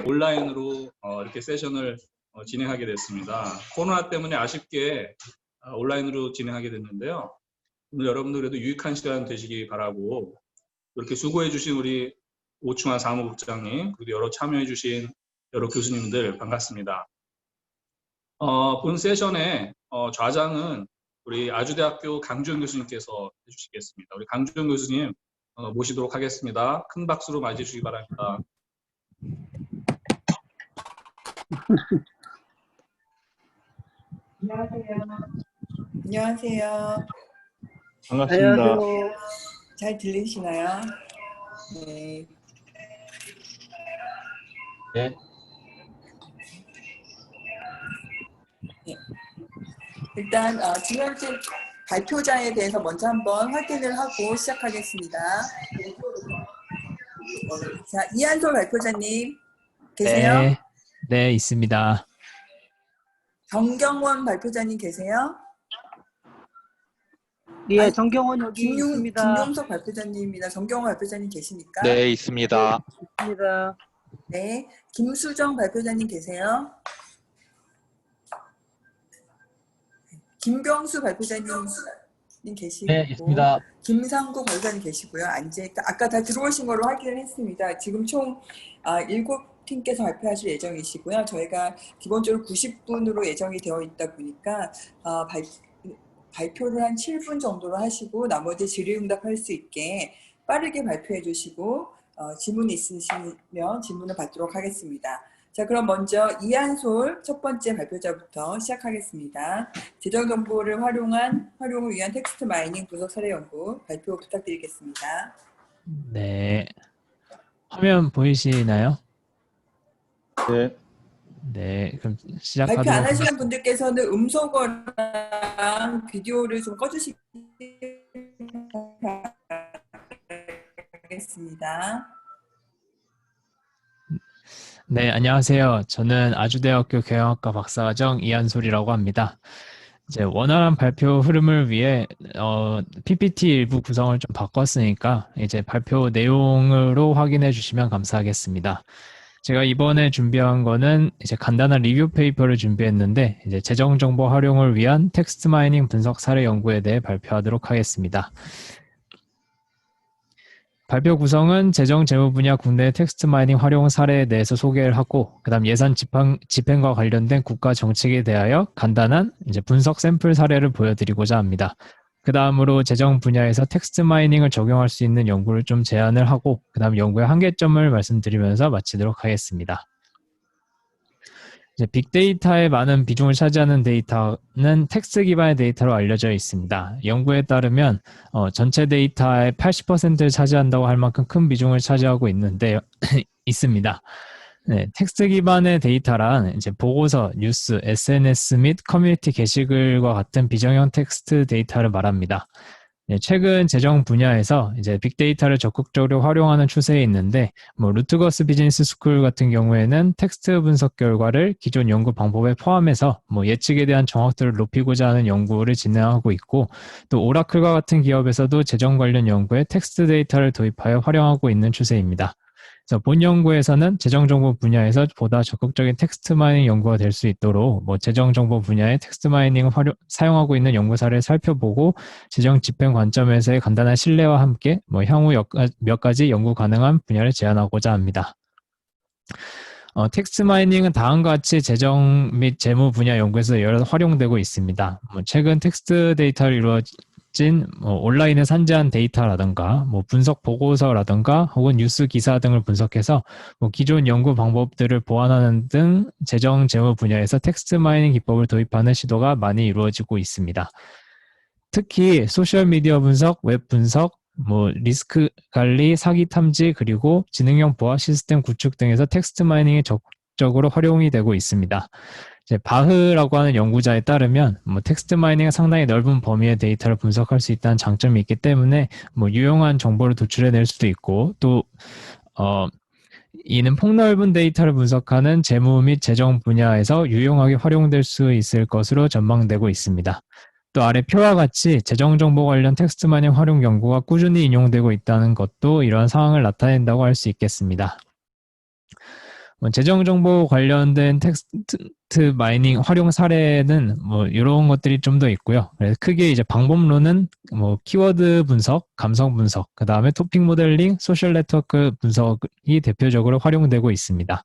온라인으로 이렇게 세션을 진행하게 됐습니다. 코로나 때문에 아쉽게 온라인으로 진행하게 됐는데요. 오늘 여러분들 그래도 유익한 시간 되시기 바라고, 이렇게 수고해 주신 우리 오충환 사무국장님, 그리고 여러 참여해 주신 여러 교수님들 반갑습니다. 본 세션의 좌장은 우리 아주대학교 강주영 교수님께서 해주시겠습니다. 우리 강주영 교수님 모시도록 하겠습니다. 큰 박수로 맞이해 주시기 바랍니다. 안녕하세요. 안녕하세요. 반갑습니다. 안녕하세요. 잘 들리시나요? 네. 네. 네. 일단 지난주 발표자에 대해서 먼저 한번 확인을 하고 시작하겠습니다. 자, 이한솔 발표자님 계세요? 네, 있습니다. 정경원 발표자님 계세요? 예, 정경원 여기 있습니다. 김용석 발표자님이나 정경원 발표자님 계십니까? 네, 있습니다. 있습니다. 네, 김수정 발표자님 계세요? 김병수 발표자님 계시고, 네, 있습니다. 김상국 발표자님 계시고요. 아까 다 들어오신 걸로 확인을 했습니다. 지금 총 7팀께서 발표하실 예정이시고요. 저희가 기본적으로 90분으로 예정이 되어 있다 보니까 발표를 한 7분 정도로 하시고 나머지 질의응답할 수 있게 빠르게 발표해 주시고 질문이 있으시면 질문을 받도록 하겠습니다. 자, 그럼 먼저 이한솔 첫 번째 발표자부터 시작하겠습니다. 재정정보를 활용을 위한 텍스트 마이닝 분석 사례 연구 발표 부탁드리겠습니다. 네. 화면 보이시나요? 네. 네, 그럼 시작하도록 발표 안 하시는 분들께서는 음소거랑 비디오를 좀 꺼주시기 바라겠습니다. 네, 안녕하세요. 저는 아주대학교 경영학과 박사과정 이한솔이라고 합니다. 이제 원활한 발표 흐름을 위해 PPT 일부 구성을 좀 바꿨으니까 이제 발표 내용으로 확인해 주시면 감사하겠습니다. 제가 이번에 준비한 거는 이제 간단한 리뷰 페이퍼를 준비했는데 이제 재정 정보 활용을 위한 텍스트 마이닝 분석 사례 연구에 대해 발표하도록 하겠습니다. 발표 구성은 재정 재무 분야 국내 텍스트 마이닝 활용 사례에 대해서 소개를 하고, 그다음 예산 집행과 관련된 국가 정책에 대하여 간단한 이제 분석 샘플 사례를 보여드리고자 합니다. 그 다음으로 재정 분야에서 텍스트 마이닝을 적용할 수 있는 연구를 좀 제안을 하고, 그 다음 연구의 한계점을 말씀드리면서 마치도록 하겠습니다. 이제 빅데이터의 많은 비중을 차지하는 데이터는 텍스트 기반의 데이터로 알려져 있습니다. 연구에 따르면 전체 데이터의 80%를 차지한다고 할 만큼 큰 비중을 차지하고 있습니다. 네, 텍스트 기반의 데이터란 이제 보고서, 뉴스, SNS 및 커뮤니티 게시글과 같은 비정형 텍스트 데이터를 말합니다. 네, 최근 재정 분야에서 이제 빅데이터를 적극적으로 활용하는 추세에 있는데, 루트거스 비즈니스 스쿨 같은 경우에는 텍스트 분석 결과를 기존 연구 방법에 포함해서 예측에 대한 정확도를 높이고자 하는 연구를 진행하고 있고, 또 오라클과 같은 기업에서도 재정 관련 연구에 텍스트 데이터를 도입하여 활용하고 있는 추세입니다. 그래서 본 연구에서는 재정정보 분야에서 보다 적극적인 텍스트 마이닝 연구가 될 수 있도록 재정정보 분야의 텍스트 마이닝을 사용하고 있는 연구 사례를 살펴보고, 재정 집행 관점에서의 간단한 신뢰와 함께 향후 몇 가지 연구 가능한 분야를 제안하고자 합니다. 텍스트 마이닝은 다음과 같이 재정 및 재무 분야 연구에서 여러 활용되고 있습니다. 최근 텍스트 데이터를 이루어진 온라인에 산재한 데이터라든가 분석 보고서라든가 혹은 뉴스 기사 등을 분석해서 기존 연구 방법들을 보완하는 등 재정 재무 분야에서 텍스트 마이닝 기법을 도입하는 시도가 많이 이루어지고 있습니다. 특히 소셜미디어 분석, 웹 분석, 리스크 관리, 사기 탐지, 그리고 지능형 보안 시스템 구축 등에서 텍스트 마이닝이 적극적으로 활용이 되고 있습니다. 바흐라고 하는 연구자에 따르면 텍스트 마이닝은 상당히 넓은 범위의 데이터를 분석할 수 있다는 장점이 있기 때문에 유용한 정보를 도출해낼 수도 있고, 또 이는 폭넓은 데이터를 분석하는 재무 및 재정 분야에서 유용하게 활용될 수 있을 것으로 전망되고 있습니다. 또 아래 표와 같이 재정 정보 관련 텍스트 마이닝 활용 연구가 꾸준히 인용되고 있다는 것도 이러한 상황을 나타낸다고 할 수 있겠습니다. 재정 정보 관련된 텍스트 마이닝 활용 사례는 이런 것들이 좀 더 있고요. 그래서 크게 이제 방법론은 키워드 분석, 감성 분석, 그 다음에 토픽 모델링, 소셜 네트워크 분석이 대표적으로 활용되고 있습니다.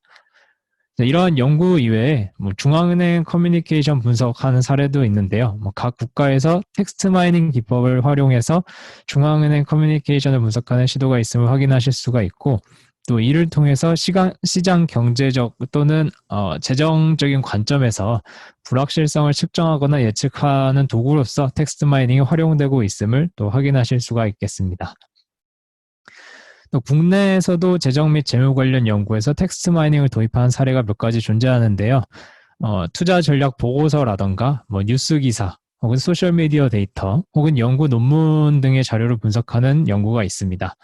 이러한 연구 이외에 중앙은행 커뮤니케이션 분석하는 사례도 있는데요. 각 국가에서 텍스트 마이닝 기법을 활용해서 중앙은행 커뮤니케이션을 분석하는 시도가 있음을 확인하실 수가 있고, 또 이를 통해서 시장 경제적 또는 재정적인 관점에서 불확실성을 측정하거나 예측하는 도구로서 텍스트 마이닝이 활용되고 있음을 또 확인하실 수가 있겠습니다. 또 국내에서도 재정 및 재무 관련 연구에서 텍스트 마이닝을 도입한 사례가 몇 가지 존재하는데요. 투자 전략 보고서라던가 뉴스 기사 혹은 소셜미디어 데이터 혹은 연구 논문 등의 자료를 분석하는 연구가 있습니다.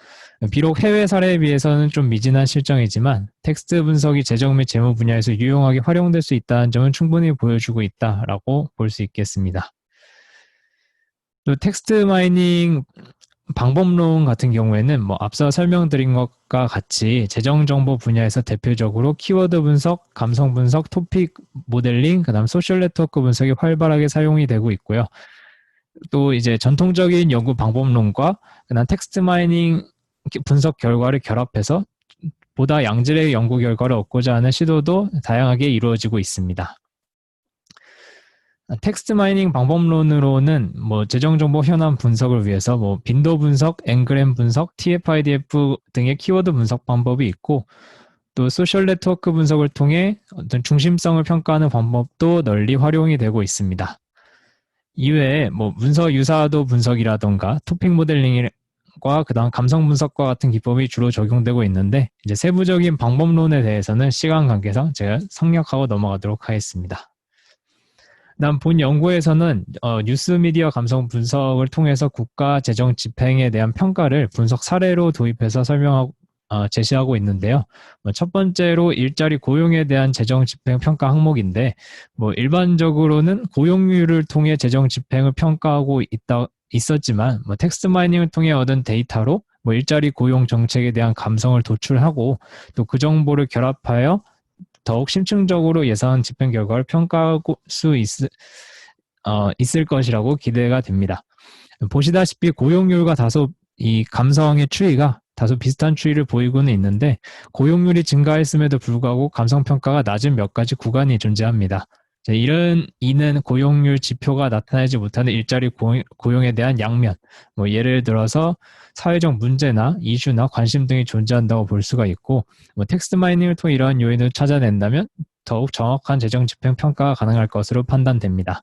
비록 해외 사례에 비해서는 좀 미진한 실정이지만 텍스트 분석이 재정 및 재무 분야에서 유용하게 활용될 수 있다는 점은 충분히 보여주고 있다라고 볼 수 있겠습니다. 또 텍스트 마이닝 방법론 같은 경우에는 앞서 설명드린 것과 같이 재정 정보 분야에서 대표적으로 키워드 분석, 감성 분석, 토픽 모델링, 그다음 소셜 네트워크 분석이 활발하게 사용이 되고 있고요. 또 이제 전통적인 연구 방법론과 그다음 텍스트 마이닝 분석 결과를 결합해서 보다 양질의 연구 결과를 얻고자 하는 시도도 다양하게 이루어지고 있습니다. 텍스트 마이닝 방법론으로는 재정 정보 현황 분석을 위해서 빈도 분석, 엔그램 분석, TF-IDF 등의 키워드 분석 방법이 있고, 또 소셜 네트워크 분석을 통해 어떤 중심성을 평가하는 방법도 널리 활용이 되고 있습니다. 이외에 문서 유사도 분석이라던가 토픽 모델링과 그다음 감성 분석과 같은 기법이 주로 적용되고 있는데, 이제 세부적인 방법론에 대해서는 시간 관계상 제가 생략하고 넘어가도록 하겠습니다. 다음 본 연구에서는 뉴스 미디어 감성 분석을 통해서 국가 재정 집행에 대한 평가를 분석 사례로 도입해서 제시하고 있는데요. 첫 번째로 일자리 고용에 대한 재정 집행 평가 항목인데, 일반적으로는 고용률을 통해 재정 집행을 평가하고 있었지만 텍스트 마이닝을 통해 얻은 데이터로 일자리 고용 정책에 대한 감성을 도출하고 또 그 정보를 결합하여 더욱 심층적으로 예산 집행 결과를 평가할 수 있을 것이라고 기대가 됩니다. 보시다시피 고용률과 다소 이 감성의 추이가 다소 비슷한 추이를 보이고는 있는데, 고용률이 증가했음에도 불구하고 감성평가가 낮은 몇 가지 구간이 존재합니다. 이는 고용률 지표가 나타내지 못하는 일자리 고용에 대한 양면, 예를 들어서 사회적 문제나 이슈나 관심 등이 존재한다고 볼 수가 있고, 텍스트 마이닝을 통해 이러한 요인을 찾아낸다면 더욱 정확한 재정 집행 평가가 가능할 것으로 판단됩니다.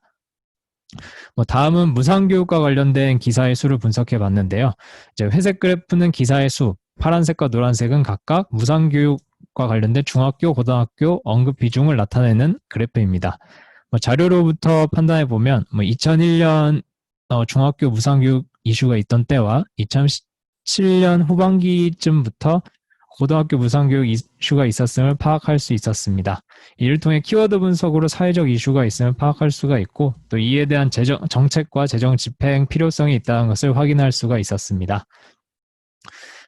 다음은 무상교육과 관련된 기사의 수를 분석해 봤는데요. 회색 그래프는 기사의 수, 파란색과 노란색은 각각 무상교육과 관련된 중학교, 고등학교 언급 비중을 나타내는 그래프입니다. 자료로부터 판단해 보면 2001년 중학교 무상교육 이슈가 있던 때와 2017년 후반기쯤부터 고등학교 무상교육 이슈가 있었음을 파악할 수 있었습니다. 이를 통해 키워드 분석으로 사회적 이슈가 있음을 파악할 수가 있고, 또 이에 대한 정책과 재정 집행 필요성이 있다는 것을 확인할 수가 있었습니다.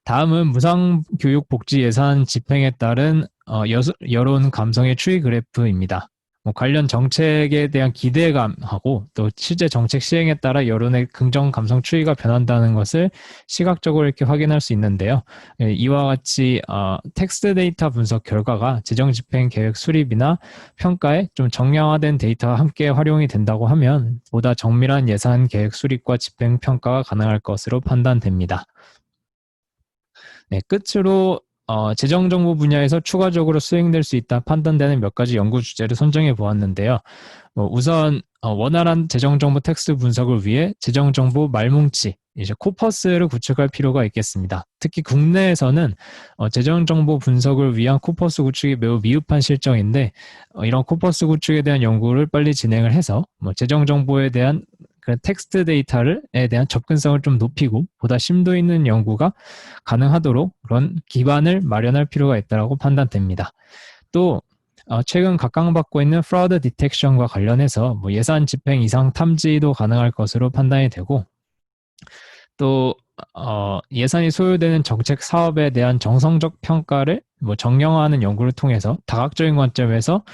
다음은 무상교육 복지 예산 집행에 따른 여론 감성의 추이 그래프입니다. 관련 정책에 대한 기대감하고 또 실제 정책 시행에 따라 여론의 긍정 감성 추이가 변한다는 것을 시각적으로 이렇게 확인할 수 있는데요. 이와 같이 텍스트 데이터 분석 결과가 재정 집행 계획 수립이나 평가에 좀 정량화된 데이터와 함께 활용이 된다고 하면 보다 정밀한 예산 계획 수립과 집행 평가가 가능할 것으로 판단됩니다. 네, 끝으로 재정정보 분야에서 추가적으로 수행될 수 있다 판단되는 몇 가지 연구 주제를 선정해 보았는데요. 우선 원활한 재정정보 텍스트 분석을 위해 재정정보 말뭉치, 이제 코퍼스를 구축할 필요가 있겠습니다. 특히 국내에서는 재정정보 분석을 위한 코퍼스 구축이 매우 미흡한 실정인데, 이런 코퍼스 구축에 대한 연구를 빨리 진행을 해서 재정정보에 대한 텍스트 데이터에 대한 접근성을 좀 높이고 보다 심도 있는 연구가 가능하도록 그런 기반을 마련할 필요가 있다고 판단됩니다. 또 최근 각광받고 있는 프로드 디텍션과 관련해서 예산 집행 이상 탐지도 가능할 것으로 판단이 되고, 또 예산이 소요되는 정책 사업에 대한 정성적 평가를 뭐 정량화하는 연구를 통해서 다각적인 관점에서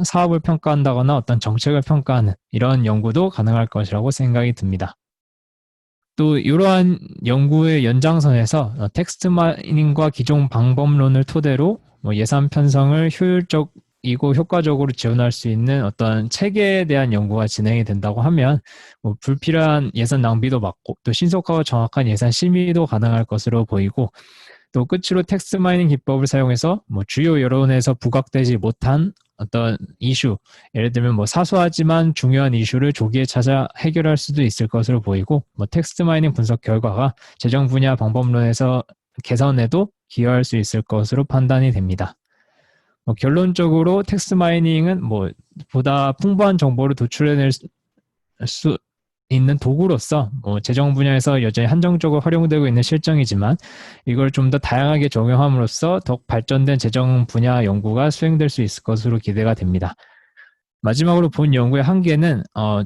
사업을 평가한다거나 어떤 정책을 평가하는 이런 연구도 가능할 것이라고 생각이 듭니다. 또 이러한 연구의 연장선에서 텍스트 마이닝과 기존 방법론을 토대로 뭐 예산 편성을 효율적이고 효과적으로 지원할 수 있는 어떤 체계에 대한 연구가 진행이 된다고 하면 뭐 불필요한 예산 낭비도 막고 또 신속하고 정확한 예산 심의도 가능할 것으로 보이고, 또 끝으로 텍스트 마이닝 기법을 사용해서 뭐 주요 여론에서 부각되지 못한 어떤 이슈, 예를 들면 뭐 사소하지만 중요한 이슈를 조기에 찾아 해결할 수도 있을 것으로 보이고, 뭐 텍스트 마이닝 분석 결과가 재정 분야 방법론에서 개선에도 기여할 수 있을 것으로 판단이 됩니다. 뭐 결론적으로 텍스트 마이닝은 뭐 보다 풍부한 정보를 도출해낼 수 있는 도구로서 뭐 재정 분야에서 여전히 한정적으로 활용되고 있는 실정이지만, 이걸 좀 더 다양하게 적용함으로써 더욱 발전된 재정 분야 연구가 수행될 수 있을 것으로 기대가 됩니다. 마지막으로 본 연구의 한계는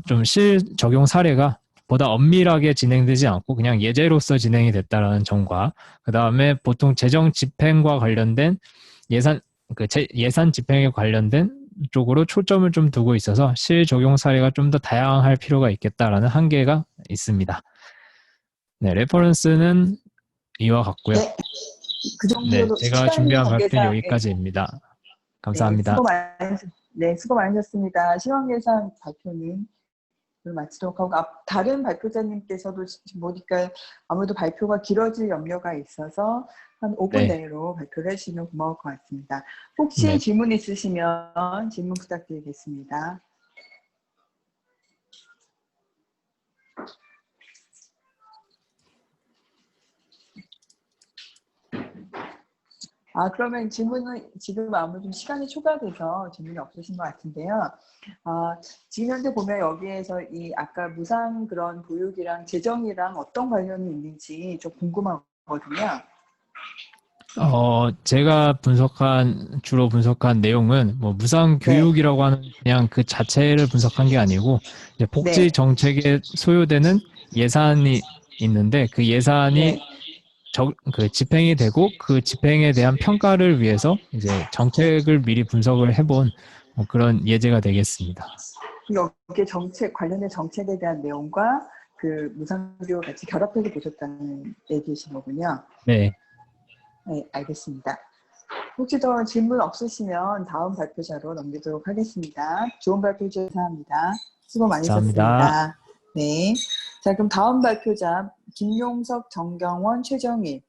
좀 실적용 사례가 보다 엄밀하게 진행되지 않고 그냥 예제로서 진행이 됐다는 점과, 그 다음에 보통 재정 집행과 관련된 예산 집행에 관련된 쪽으로 초점을 좀 두고 있어서 실적용 사례가 좀 더 다양할 필요가 있겠다라는 한계가 있습니다. 네, 레퍼런스는 이와 같고요. 네, 그 네, 정도로 제가 시간이 준비한 발표는 관계상 여기까지입니다. 네, 감사합니다. 수고 많으셨습니다. 시간 계산 발표는 마치도록 하고, 다른 발표자님께서도 지금 보니까 아무래도 발표가 길어질 염려가 있어서 한 5분 네. 내로 발표를 해주시면 고마울 것 같습니다. 혹시 네. 질문 있으시면 질문 부탁드리겠습니다. 그러면 질문은 지금 아무래도 시간이 초과돼서 질문이 없으신 것 같은데요. 지금 현재 보면 여기에서 이 아까 무상 그런 보육이랑 재정이랑 어떤 관련이 있는지 좀 궁금하거든요. 제가 주로 분석한 내용은 뭐 무상 네. 교육이라고 하는 그냥 그 자체를 분석한 게 아니고, 이제 복지 네. 정책에 소요되는 예산이 있는데 그 예산이 네. 그 집행이 되고 그 집행에 대한 평가를 위해서 이제 정책을 미리 분석을 해본 뭐 그런 예제가 되겠습니다. 여기에 관련된 정책에 대한 내용과 그 무상교육 같이 결합해서 보셨다는 얘기이신 거군요. 네. 네, 알겠습니다. 혹시 더 질문 없으시면 다음 발표자로 넘기도록 하겠습니다. 좋은 발표 주셔서 감사합니다. 수고 많으셨습니다. 감사합니다. 네. 자, 그럼 다음 발표자 김용석, 정경원, 최정일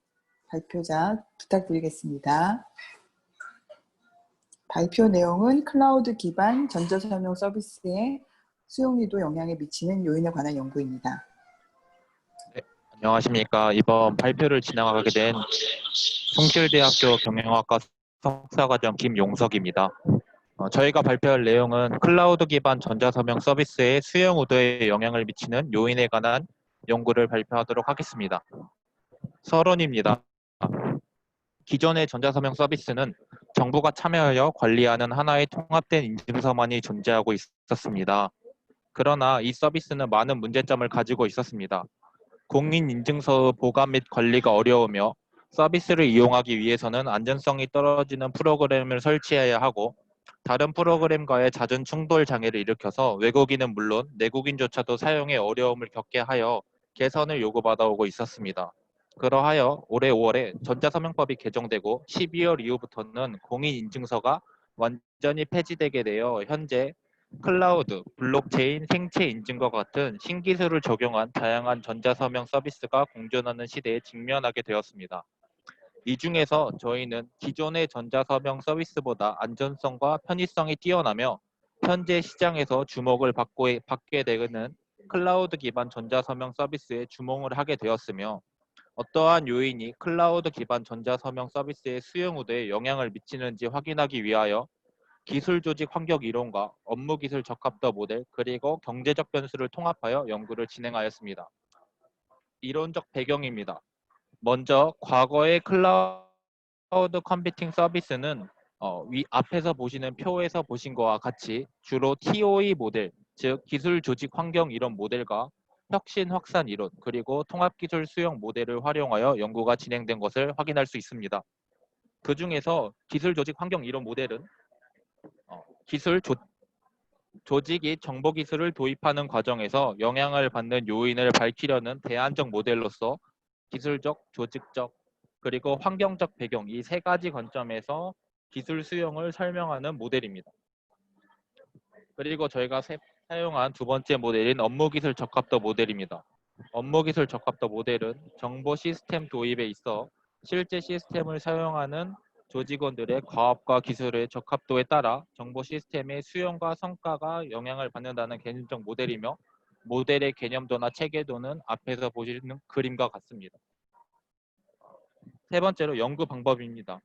발표자 부탁드리겠습니다. 발표 내용은 클라우드 기반 전자설명 서비스의 수용률도 영향에 미치는 요인에 관한 연구입니다. 네, 안녕하십니까. 이번 발표를 진행하게 된 성실대학교 경영학과 석사과정 김용석입니다. 저희가 발표할 내용은 클라우드 기반 전자서명 서비스의 수용 우도에 영향을 미치는 요인에 관한 연구를 발표하도록 하겠습니다. 서론입니다. 기존의 전자서명 서비스는 정부가 참여하여 관리하는 하나의 통합된 인증서만이 존재하고 있었습니다. 그러나 이 서비스는 많은 문제점을 가지고 있었습니다. 공인인증서의 보관 및 관리가 어려우며 서비스를 이용하기 위해서는 안전성이 떨어지는 프로그램을 설치해야 하고, 다른 프로그램과의 잦은 충돌 장애를 일으켜서 외국인은 물론 내국인조차도 사용에 어려움을 겪게 하여 개선을 요구받아 오고 있었습니다. 그러하여 올해 5월에 전자서명법이 개정되고 12월 이후부터는 공인인증서가 완전히 폐지되게 되어 현재 클라우드, 블록체인, 생체 인증과 같은 신기술을 적용한 다양한 전자서명 서비스가 공존하는 시대에 직면하게 되었습니다. 이 중에서 저희는 기존의 전자서명 서비스보다 안전성과 편의성이 뛰어나며 현재 시장에서 주목을 받게 되는 클라우드 기반 전자서명 서비스에 주목을 하게 되었으며, 어떠한 요인이 클라우드 기반 전자서명 서비스의 수용 우대에 영향을 미치는지 확인하기 위하여 기술 조직 환경 이론과 업무 기술 적합도 모델 그리고 경제적 변수를 통합하여 연구를 진행하였습니다. 이론적 배경입니다. 먼저 과거의 클라우드 컴퓨팅 서비스는 앞에서 보시는 표에서 보신 것과 같이 주로 TOE 모델, 즉 기술 조직 환경 이론 모델과 혁신 확산 이론 그리고 통합기술 수용 모델을 활용하여 연구가 진행된 것을 확인할 수 있습니다. 그 중에서 기술 조직 환경 이론 모델은 조직이 정보 기술을 도입하는 과정에서 영향을 받는 요인을 밝히려는 대안적 모델로서 기술적, 조직적, 그리고 환경적 배경 이 세 가지 관점에서 기술 수용을 설명하는 모델입니다. 그리고 저희가 사용한 두 번째 모델인 업무기술 적합도 모델입니다. 업무기술 적합도 모델은 정보 시스템 도입에 있어 실제 시스템을 사용하는 조직원들의 과업과 기술의 적합도에 따라 정보 시스템의 수용과 성과가 영향을 받는다는 개념적 모델이며 모델의 개념도나 체계도는 앞에서 보시는 그림과 같습니다. 세 번째로 연구 방법입니다.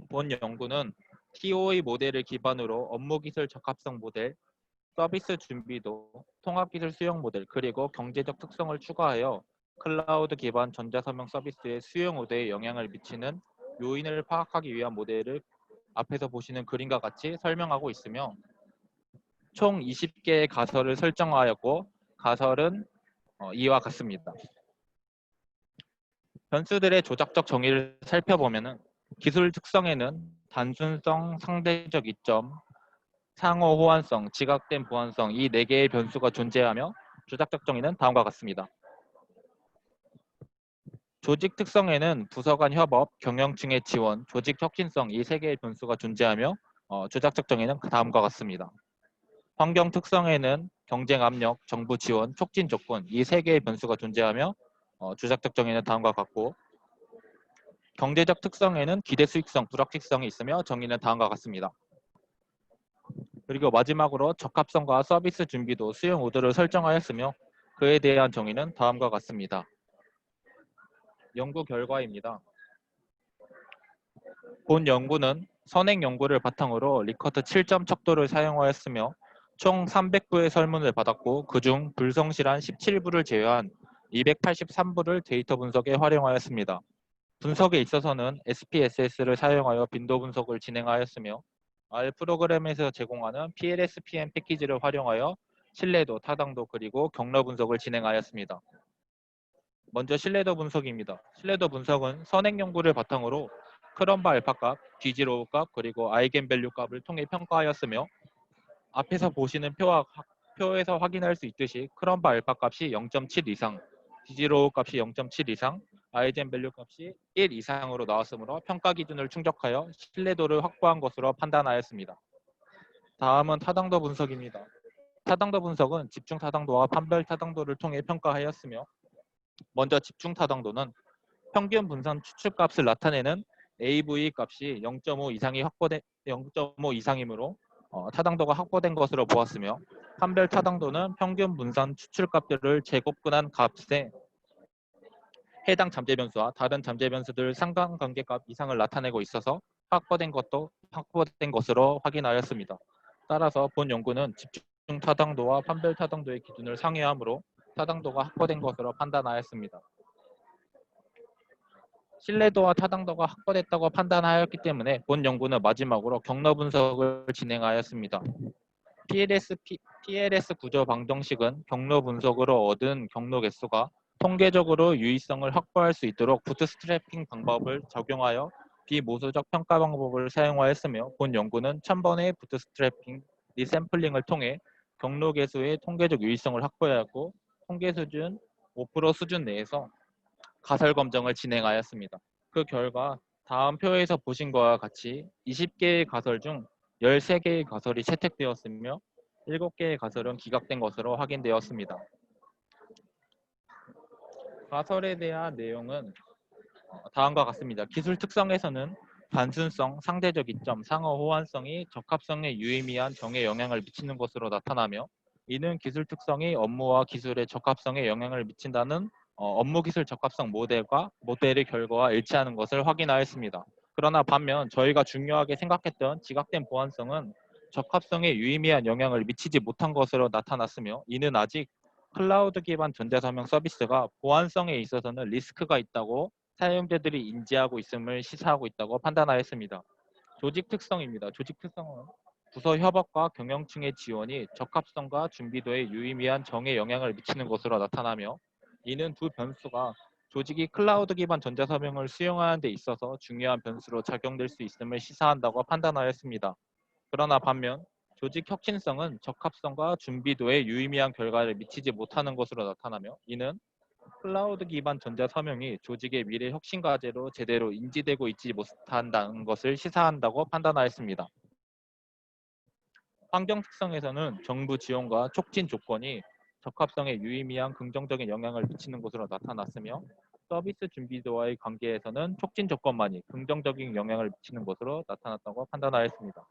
본 연구는 TOA 모델을 기반으로 업무기술 적합성 모델, 서비스 준비도, 통합기술 수용 모델, 그리고 경제적 특성을 추가하여 클라우드 기반 전자서명 서비스의 수용호대에 영향을 미치는 요인을 파악하기 위한 모델을 앞에서 보시는 그림과 같이 설명하고 있으며 총 20개의 가설을 설정하였고 가설은 이와 같습니다. 변수들의 조작적 정의를 살펴보면 기술 특성에는 단순성, 상대적 이점, 상호 호환성, 지각된 보완성 이 4개의 변수가 존재하며 조작적 정의는 다음과 같습니다. 조직 특성에는 부서 간 협업, 경영층의 지원, 조직 혁신성 이 3개의 변수가 존재하며 조작적 정의는 다음과 같습니다. 환경 특성에는 경쟁 압력, 정부 지원, 촉진 조건 이 3개의 변수가 존재하며 조작적 정의는 다음과 같고 경제적 특성에는 기대 수익성, 불확실성이 있으며 정의는 다음과 같습니다. 그리고 마지막으로 적합성과 서비스 준비도 수용 오더를 설정하였으며 그에 대한 정의는 다음과 같습니다. 연구 결과입니다. 본 연구는 선행 연구를 바탕으로 리커트 7점 척도를 사용하였으며 총 300부의 설문을 받았고 그중 불성실한 17부를 제외한 283부를 데이터 분석에 활용하였습니다. 분석에 있어서는 SPSS를 사용하여 빈도 분석을 진행하였으며 R 프로그램에서 제공하는 PLSPM 패키지를 활용하여 신뢰도, 타당도 그리고 경로 분석을 진행하였습니다. 먼저 신뢰도 분석입니다. 신뢰도 분석은 선행 연구를 바탕으로 크럼바 알파 값, 뒤지로우 값, 그리고 아이겐밸류 값을 통해 평가하였으며 앞에서 보시는 표에서 확인할 수 있듯이 크럼바 알파 값이 0.7 이상, 뒤지로우 값이 0.7 이상, 아이겐밸류 값이 1 이상으로 나왔으므로 평가 기준을 충족하여 신뢰도를 확보한 것으로 판단하였습니다. 다음은 타당도 분석입니다. 타당도 분석은 집중 타당도와 판별 타당도를 통해 평가하였으며 먼저 집중 타당도는 평균 분산 추출값을 나타내는 AV 값이 0.5 이상이므로 타당도가 확보된 것으로 보았으며 판별 타당도는 평균 분산 추출값들을 제곱분한 값에 해당 잠재 변수와 다른 잠재 변수들 상관관계값 이상을 나타내고 있어서 확보된 것으로 확인하였습니다. 따라서 본 연구는 집중 타당도와 판별 타당도의 기준을 상회하므로 타당도가 확보된 것으로 판단하였습니다. 신뢰도와 타당도가 확보됐다고 판단하였기 때문에 본 연구는 마지막으로 경로 분석을 진행하였습니다. PLS 구조 방정식은 경로 분석으로 얻은 경로 개수가 통계적으로 유의성을 확보할 수 있도록 부트스트래핑 방법을 적용하여 비모수적 평가 방법을 사용하였으며 본 연구는 1000번의 부트스트래핑 리샘플링을 통해 경로 개수의 통계적 유의성을 확보하였고 통계 수준 5% 수준 내에서 가설 검정을 진행하였습니다. 그 결과 다음 표에서 보신 것과 같이 20개의 가설 중 13개의 가설이 채택되었으며 7개의 가설은 기각된 것으로 확인되었습니다. 가설에 대한 내용은 다음과 같습니다. 기술 특성에서는 단순성, 상대적 이점, 상호 호환성이 적합성에 유의미한 정에 영향을 미치는 것으로 나타나며 이는 기술 특성이 업무와 기술의 적합성에 영향을 미친다는 업무기술 적합성 모델의 결과와 일치하는 것을 확인하였습니다. 그러나 반면 저희가 중요하게 생각했던 지각된 보안성은 적합성에 유의미한 영향을 미치지 못한 것으로 나타났으며 이는 아직 클라우드 기반 전자서명 서비스가 보안성에 있어서는 리스크가 있다고 사용자들이 인지하고 있음을 시사하고 있다고 판단하였습니다. 조직 특성입니다. 조직 특성은 부서 협업과 경영층의 지원이 적합성과 준비도에 유의미한 정에 영향을 미치는 것으로 나타나며 이는 두 변수가 조직이 클라우드 기반 전자서명을 수용하는 데 있어서 중요한 변수로 작용될 수 있음을 시사한다고 판단하였습니다. 그러나 반면 조직 혁신성은 적합성과 준비도에 유의미한 결과를 미치지 못하는 것으로 나타나며 이는 클라우드 기반 전자서명이 조직의 미래 혁신 과제로 제대로 인지되고 있지 못한다는 것을 시사한다고 판단하였습니다. 환경 특성에서는 정부 지원과 촉진 조건이 적합성에 유의미한 긍정적인 영향을 미치는 것으로 나타났으며 서비스 준비도와의 관계에서는 촉진 조건만이 긍정적인 영향을 미치는 것으로 나타났다고 판단하였습니다.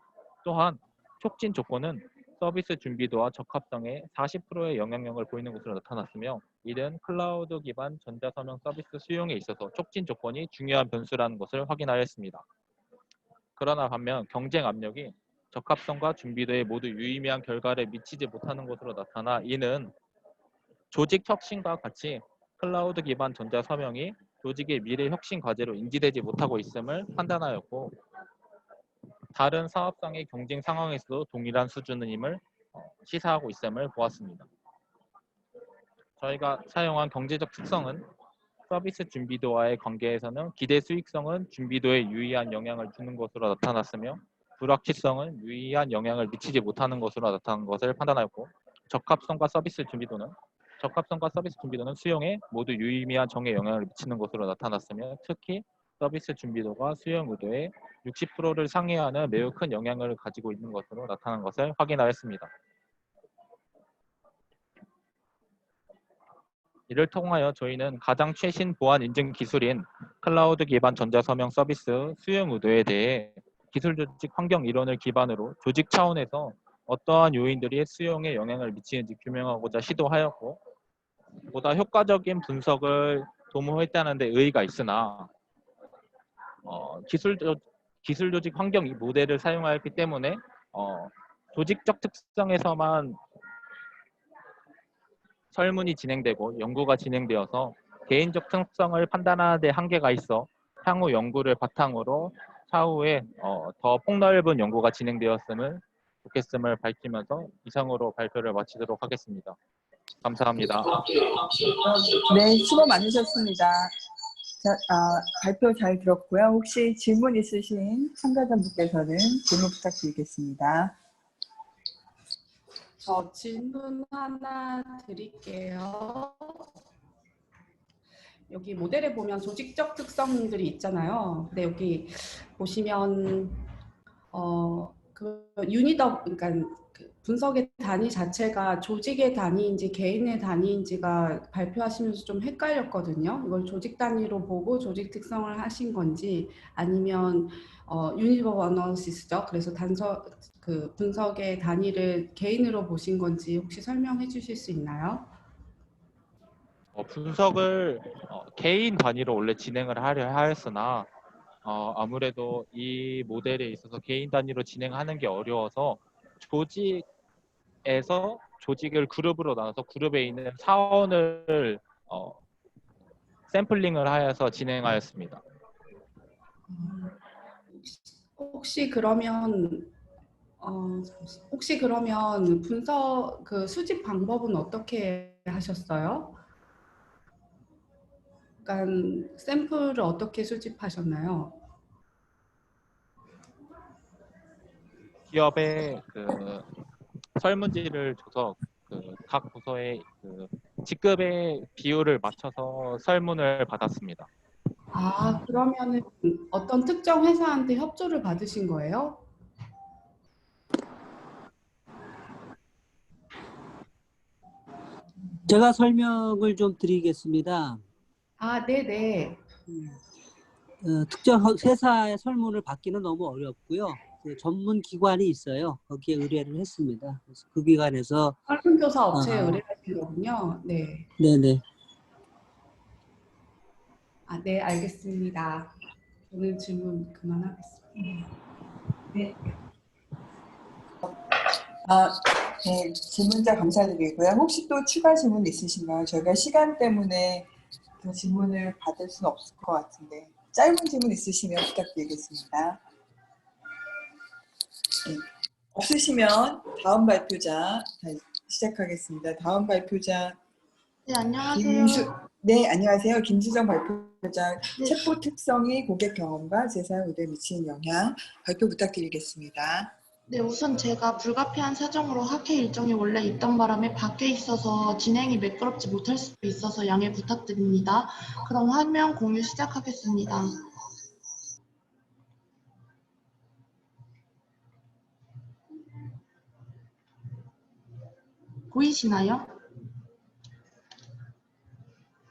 또한 촉진 조건은 서비스 준비도와 적합성에 40%의 영향력을 보이는 것으로 나타났으며 이는 클라우드 기반 전자서명 서비스 수용에 있어서 촉진 조건이 중요한 변수라는 것을 확인하였습니다. 그러나 반면 경쟁 압력이 적합성과 준비도에 모두 유의미한 결과를 미치지 못하는 것으로 나타나 이는 조직 혁신과 같이 클라우드 기반 전자서명이 조직의 미래 혁신 과제로 인지되지 못하고 있음을 판단하였고 다른 사업상의 경쟁 상황에서도 동일한 수준임을 시사하고 있음을 보았습니다. 저희가 사용한 경제적 특성은 서비스 준비도와의 관계에서는 기대 수익성은 준비도에 유의한 영향을 주는 것으로 나타났으며 불확실성은 유의한 영향을 미치지 못하는 것으로 나타난 것을 판단하였고 적합성과 서비스 준비도는 수용에 모두 유의미한 정에 영향을 미치는 것으로 나타났으며 특히 서비스 준비도가 수용 의도의 60%를 상회하는 매우 큰 영향을 가지고 있는 것으로 나타난 것을 확인하였습니다. 이를 통하여 저희는 가장 최신 보안 인증 기술인 클라우드 기반 전자서명 서비스 수용 의도에 대해 기술 조직 환경 이론을 기반으로 조직 차원에서 어떠한 요인들이 수용에 영향을 미치는지 규명하고자 시도하였고 보다 효과적인 분석을 도모했다는 데 의의가 있으나 기술 조직 환경 모델을 사용하였기 때문에 조직적 특성에서만 설문이 진행되고 연구가 진행되어서 개인적 특성을 판단하는 데 한계가 있어 향후 연구를 바탕으로 차후에 더 폭넓은 연구가 진행되었음을 좋겠음을 밝히면서 이상으로 발표를 마치도록 하겠습니다. 감사합니다. 네, 수고 많으셨습니다. 자, 발표 잘 들었고요. 혹시 질문 있으신 참가자분께서는 질문 부탁드리겠습니다. 저 질문 하나 드릴게요. 여기 모델에 보면 조직적 특성들이 있잖아요. 근데 여기 보시면 그러니까 그 분석의 단위 자체가 조직의 단위인지 개인의 단위인지가 발표하시면서 좀 헷갈렸거든요. 이걸 조직 단위로 보고 조직 특성을 하신 건지 아니면 유닛 오브 어널리시스죠. 그래서 그 분석의 단위를 개인으로 보신 건지 혹시 설명해 주실 수 있나요? 분석을 개인 단위로 원래 진행을 하려 하였으나 아무래도 이 모델에 있어서 개인 단위로 진행하는 게 어려워서 조직에서 조직을 그룹으로 나눠서 그룹에 있는 사원을 샘플링을 하여서 진행하였습니다. 혹시 그러면 분석 그 수집 방법은 어떻게 하셨어요? 그러니까 샘플을 어떻게 수집하셨나요? 기업에 그 설문지를 줘서 그 각 부서의 그 직급의 비율을 맞춰서 설문을 받았습니다. 아, 그러면은 어떤 특정 회사한테 협조를 받으신 거예요? 제가 설명을 좀 드리겠습니다. 아, 네네. 특정 회사의 설문을 받기는 너무 어렵고요. 그 전문 기관이 있어요. 거기에 의뢰를 했습니다. 그래서 그 기관에서 설문조사 업체에 의뢰하신 거군요. 네. 네네. 아, 네, 알겠습니다. 저는 질문 그만하겠습니다. 네. 네, 질문자 감사드리고요. 혹시 또 추가 질문 있으신가요? 저희가 시간 때문에 그 질문을 받을 수는 없을 것 같은데 짧은 질문 있으시면 부탁드리겠습니다. 네. 없으시면 다음 발표자 시작하겠습니다. 다음 발표자 네, 안녕하세요. 네, 안녕하세요. 김수정 발표자 네. 챗봇 특성이 고객 경험과 재사용 의도에 미치는 영향 발표 부탁드리겠습니다. 네, 우선 제가 불가피한 사정으로 학회 일정이 원래 있던 바람에 밖에 있어서 진행이 매끄럽지 못할 수도 있어서 양해 부탁드립니다. 그럼 화면 공유 시작하겠습니다. 보이시나요?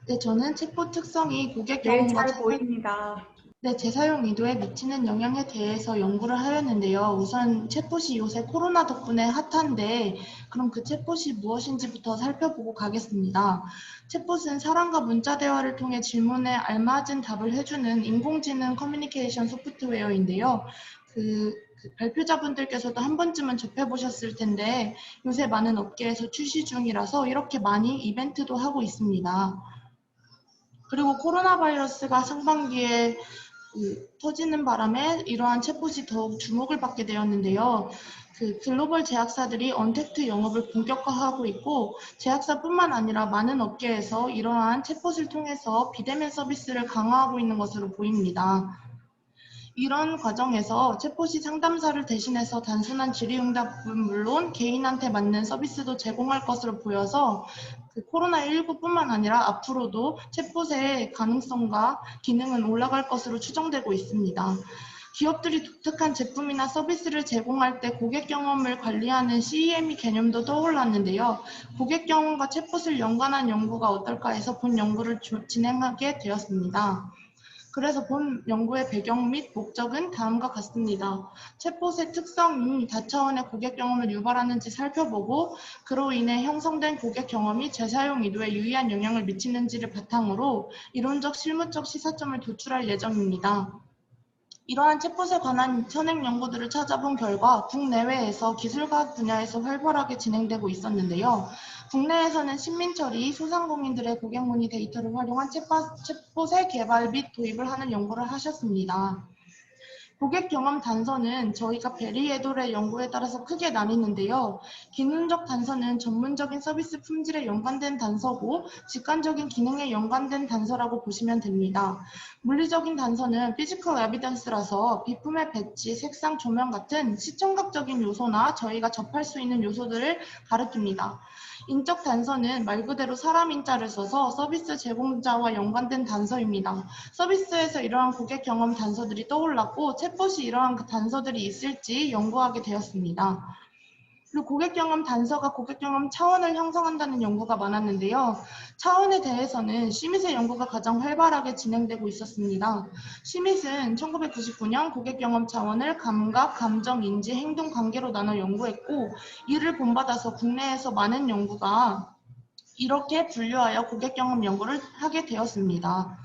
네, 저는 챗봇 특성이 고객 네, 경험과 잘 보입니다. 네, 재사용 의도에 미치는 영향에 대해서 연구를 하였는데요. 우선 챗봇이 요새 코로나 덕분에 핫한데 그럼 그 챗봇이 무엇인지부터 살펴보고 가겠습니다. 챗봇은 사람과 문자 대화를 통해 질문에 알맞은 답을 해주는 인공지능 커뮤니케이션 소프트웨어인데요. 그 발표자분들께서도 한 번쯤은 접해보셨을 텐데 요새 많은 업계에서 출시 중이라서 이렇게 많이 이벤트도 하고 있습니다. 그리고 코로나 바이러스가 상반기에 터지는 바람에 이러한 챗봇이 더욱 주목을 받게 되었는데요. 글로벌 제약사들이 언택트 영업을 본격화하고 있고 제약사뿐만 아니라 많은 업계에서 이러한 챗봇을 통해서 비대면 서비스를 강화하고 있는 것으로 보입니다. 이런 과정에서 챗봇이 상담사를 대신해서 단순한 질의응답은 물론 개인한테 맞는 서비스도 제공할 것으로 보여서 코로나19뿐만 아니라 앞으로도 챗봇의 가능성과 기능은 올라갈 것으로 추정되고 있습니다. 기업들이 독특한 제품이나 서비스를 제공할 때 고객 경험을 관리하는 CEME 개념도 떠올랐는데요. 고객 경험과 챗봇을 연관한 연구가 어떨까 해서 본 연구를 진행하게 되었습니다. 그래서 본 연구의 배경 및 목적은 다음과 같습니다. 챗봇의 특성이 다차원의 고객 경험을 유발하는지 살펴보고 그로 인해 형성된 고객 경험이 재사용 의도에 유의한 영향을 미치는지를 바탕으로 이론적 실무적 시사점을 도출할 예정입니다. 이러한 챗봇에 관한 현행 연구들을 찾아본 결과 국내외에서 기술과학 분야에서 활발하게 진행되고 있었는데요. 국내에서는 신민철이 소상공인들의 고객 문의 데이터를 활용한 챗봇의 개발 및 도입을 하는 연구를 하셨습니다. 고객 경험 단서는 저희가 베리 에돌의 연구에 따라서 크게 나뉘는데요. 기능적 단서는 전문적인 서비스 품질에 연관된 단서고 직관적인 기능에 연관된 단서라고 보시면 됩니다. 물리적인 단서는 피지컬 에비던스라서 비품의 배치, 색상, 조명 같은 시청각적인 요소나 저희가 접할 수 있는 요소들을 가리킵니다. 인적 단서는 말 그대로 사람 인자를 써서 서비스 제공자와 연관된 단서입니다. 서비스에서 이러한 고객 경험 단서들이 떠올랐고 챗봇이 이러한 단서들이 있을지 연구하게 되었습니다. 그리고 고객 경험 단서가 고객 경험 차원을 형성한다는 연구가 많았는데요. 차원에 대해서는 시밋의 연구가 가장 활발하게 진행되고 있었습니다. 시밋은 1999년 고객 경험 차원을 감각, 감정, 인지, 행동, 관계로 나눠 연구했고 이를 본받아서 국내에서 많은 연구가 이렇게 분류하여 고객 경험 연구를 하게 되었습니다.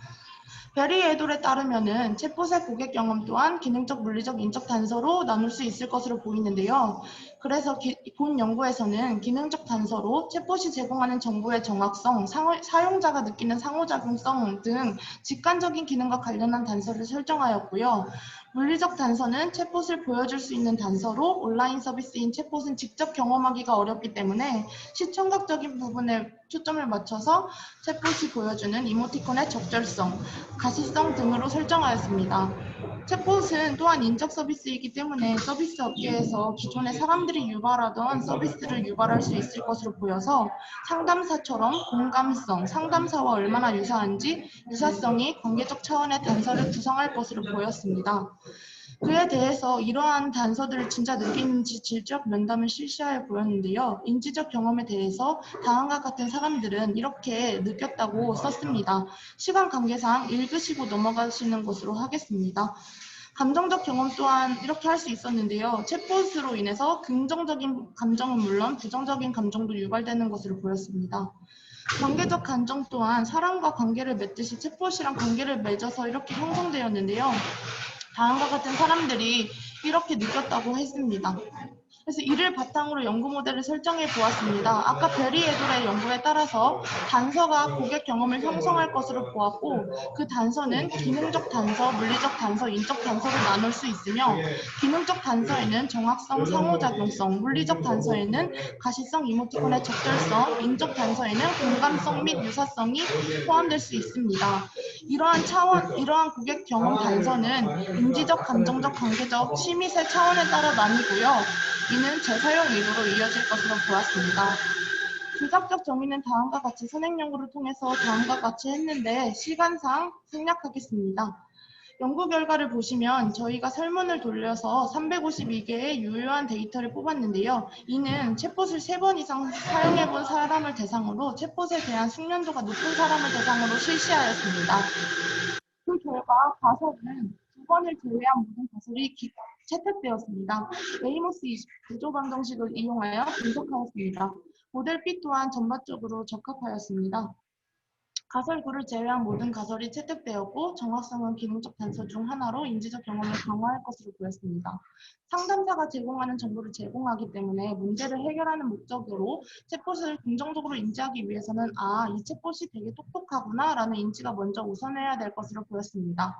베리 에돌에 따르면은 챗봇의 고객 경험 또한 기능적, 물리적, 인적 단서로 나눌 수 있을 것으로 보이는데요. 그래서 본 연구에서는 기능적 단서로 챗봇이 제공하는 정보의 정확성, 사용자가 느끼는 상호작용성 등 직관적인 기능과 관련한 단서를 설정하였고요. 물리적 단서는 챗봇을 보여줄 수 있는 단서로 온라인 서비스인 챗봇은 직접 경험하기가 어렵기 때문에 시청각적인 부분에 초점을 맞춰서 챗봇이 보여주는 이모티콘의 적절성, 가시성 등으로 설정하였습니다. 챗봇은 또한 인적 서비스이기 때문에 서비스 업계에서 기존에 사람들이 유발하던 서비스를 유발할 수 있을 것으로 보여서 상담사처럼 공감성, 상담사와 얼마나 유사한지 유사성이 관계적 차원의 단서를 구성할 것으로 보였습니다. 그에 대해서 이러한 단서들을 진짜 느끼는지 질적 면담을 실시하여 보였는데요. 인지적 경험에 대해서 다음과 같은 사람들은 이렇게 느꼈다고 썼습니다. 시간 관계상 읽으시고 넘어가시는 것으로 하겠습니다. 감정적 경험 또한 이렇게 할 수 있었는데요. 챗봇으로 인해서 긍정적인 감정은 물론 부정적인 감정도 유발되는 것으로 보였습니다. 관계적 감정 또한 사람과 관계를 맺듯이 챗봇이랑 관계를 맺어서 이렇게 형성되었는데요. 다음과 같은 사람들이 이렇게 느꼈다고 했습니다. 그래서 이를 바탕으로 연구 모델을 설정해 보았습니다. 아까 베리 에돌의 연구에 따라서 단서가 고객 경험을 형성할 것으로 보았고, 그 단서는 기능적 단서, 물리적 단서, 인적 단서로 나눌 수 있으며, 기능적 단서에는 정확성, 상호작용성, 물리적 단서에는 가시성, 이모티콘의 적절성, 인적 단서에는 공감성 및 유사성이 포함될 수 있습니다. 이러한 고객 경험 단서는 인지적, 감정적, 관계적, 심의세 차원에 따라 나뉘고요. 이는 재사용 의도로 이어질 것으로 보았습니다. 주작적 정의는 다음과 같이 선행 연구를 통해서 다음과 같이 했는데 시간상 생략하겠습니다. 연구 결과를 보시면 저희가 설문을 돌려서 352개의 유효한 데이터를 뽑았는데요. 이는 챗봇을 3번 이상 사용해본 사람을 대상으로 챗봇에 대한 숙련도가 높은 사람을 대상으로 실시하였습니다. 그 결과 가설은 2번을 제외한 모든 가설이 채택되었습니다. 레이모스 29조 방정식을 이용하여 분석하였습니다. 모델 B 또한 전반적으로 적합하였습니다. 가설 9를 제외한 모든 가설이 채택되었고 정확성은 기능적 단서 중 하나로 인지적 경험을 강화할 것으로 보였습니다. 상담사가 제공하는 정보를 제공하기 때문에 문제를 해결하는 목적으로 챗봇을 긍정적으로 인지하기 위해서는 이 챗봇이 되게 똑똑하구나 라는 인지가 먼저 우선해야 될 것으로 보였습니다.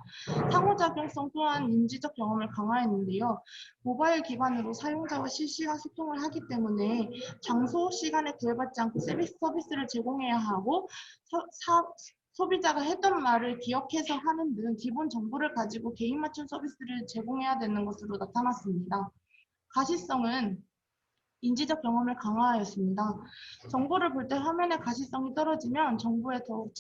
상호작용성 또한 인지적 경험을 강화했는데요. 모바일 기반으로 사용자와 실시간 소통을 하기 때문에 장소, 시간에 구애받지 않고 서비스를 제공해야 하고 소비자가 했던 말을 기억해서 하는 등 기본 정보를 가지고 개인 맞춤 서비스를 제공해야 되는 것으로 나타났습니다. 가시성은 인지적 경험을 강화하였습니다. 정보를 볼 때 화면의 가시성이 떨어지면 정보에 더욱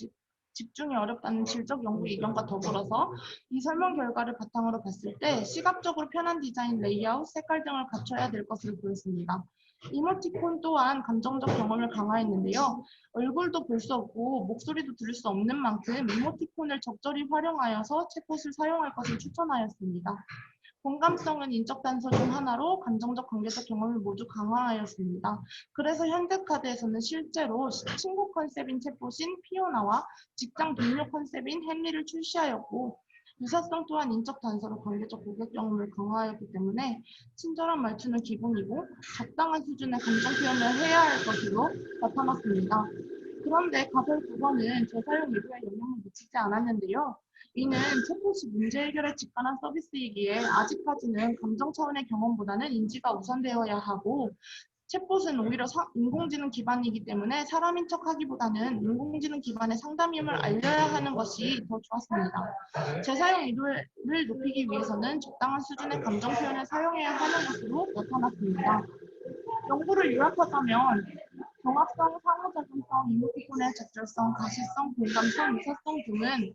집중이 어렵다는 질적 연구 이견과 더불어서 이 설문 결과를 바탕으로 봤을 때 시각적으로 편한 디자인, 레이아웃, 색깔 등을 갖춰야 될 것으로 보였습니다. 이모티콘 또한 감정적 경험을 강화했는데요. 얼굴도 볼 수 없고 목소리도 들을 수 없는 만큼 이모티콘을 적절히 활용하여서 챗봇을 사용할 것을 추천하였습니다. 공감성은 인적 단서 중 하나로 감정적, 관계적 경험을 모두 강화하였습니다. 그래서 현대카드에서는 실제로 친구 컨셉인 챗봇인 피오나와 직장 동료 컨셉인 헨리를 출시하였고, 유사성 또한 인적 단서로 관계적 고객 경험을 강화하였기 때문에 친절한 말투는 기본이고 적당한 수준의 감정 표현을 해야 할 것으로 나타났습니다. 그런데 가설 9번은 재사용 의도에 영향을 미치지 않았는데요. 이는 챗봇이 문제 해결에 직관한 서비스이기에 아직까지는 감정 차원의 경험보다는 인지가 우선되어야 하고, 챗봇은 오히려 인공지능 기반이기 때문에 사람인 척하기보다는 인공지능 기반의 상담임을 알려야 하는 것이 더 좋았습니다. 재사용 의도를 높이기 위해서는 적당한 수준의 감정 표현을 사용해야 하는 것으로 나타났습니다. 연구를 요약하자면 정확성, 상호작용성, 이모티콘의 적절성, 가시성, 공감성, 유사성 등은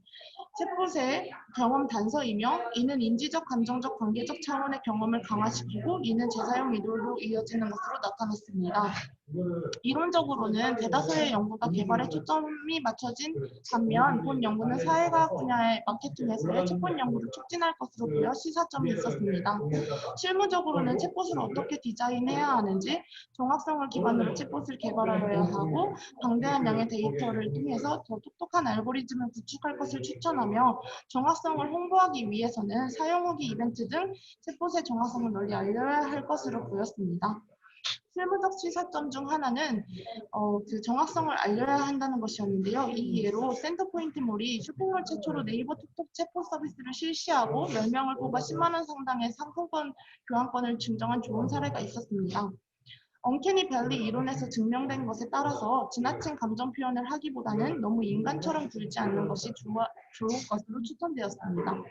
챗봇의 경험 단서이며 이는 인지적, 감정적, 관계적 차원의 경험을 강화시키고 이는 재사용 의도로 이어지는 것으로 나타났습니다. 이론적으로는 대다수의 연구가 개발에 초점이 맞춰진 반면 본 연구는 사회과학 분야의 마케팅에서의 챗봇 연구를 촉진할 것으로 보여 시사점이 있었습니다. 실무적으로는 챗봇을 어떻게 디자인해야 하는지, 정확성을 기반으로 챗봇을 개발하여야 하고 방대한 양의 데이터를 통해서 더 똑똑한 알고리즘을 구축할 것을 추천하며, 정확성을 홍보하기 위해서는 사용 후기 이벤트 등 챗봇의 정확성을 널리 알려야 할 것으로 보였습니다. 실무적 시사점 중 하나는 그 정확성을 알려야 한다는 것이었는데요. 이 예로 센터포인트몰이 쇼핑몰 최초로 네이버 톡톡 챗봇 서비스를 실시하고 10명을 뽑아 10만 원 상당의 상품권 교환권을 증정한 좋은 사례가 있었습니다. 언캐니 밸리 이론에서 증명된 것에 따라서 지나친 감정 표현을 하기보다는 너무 인간처럼 굴지 않는 것이 좋을 것으로 추천되었습니다.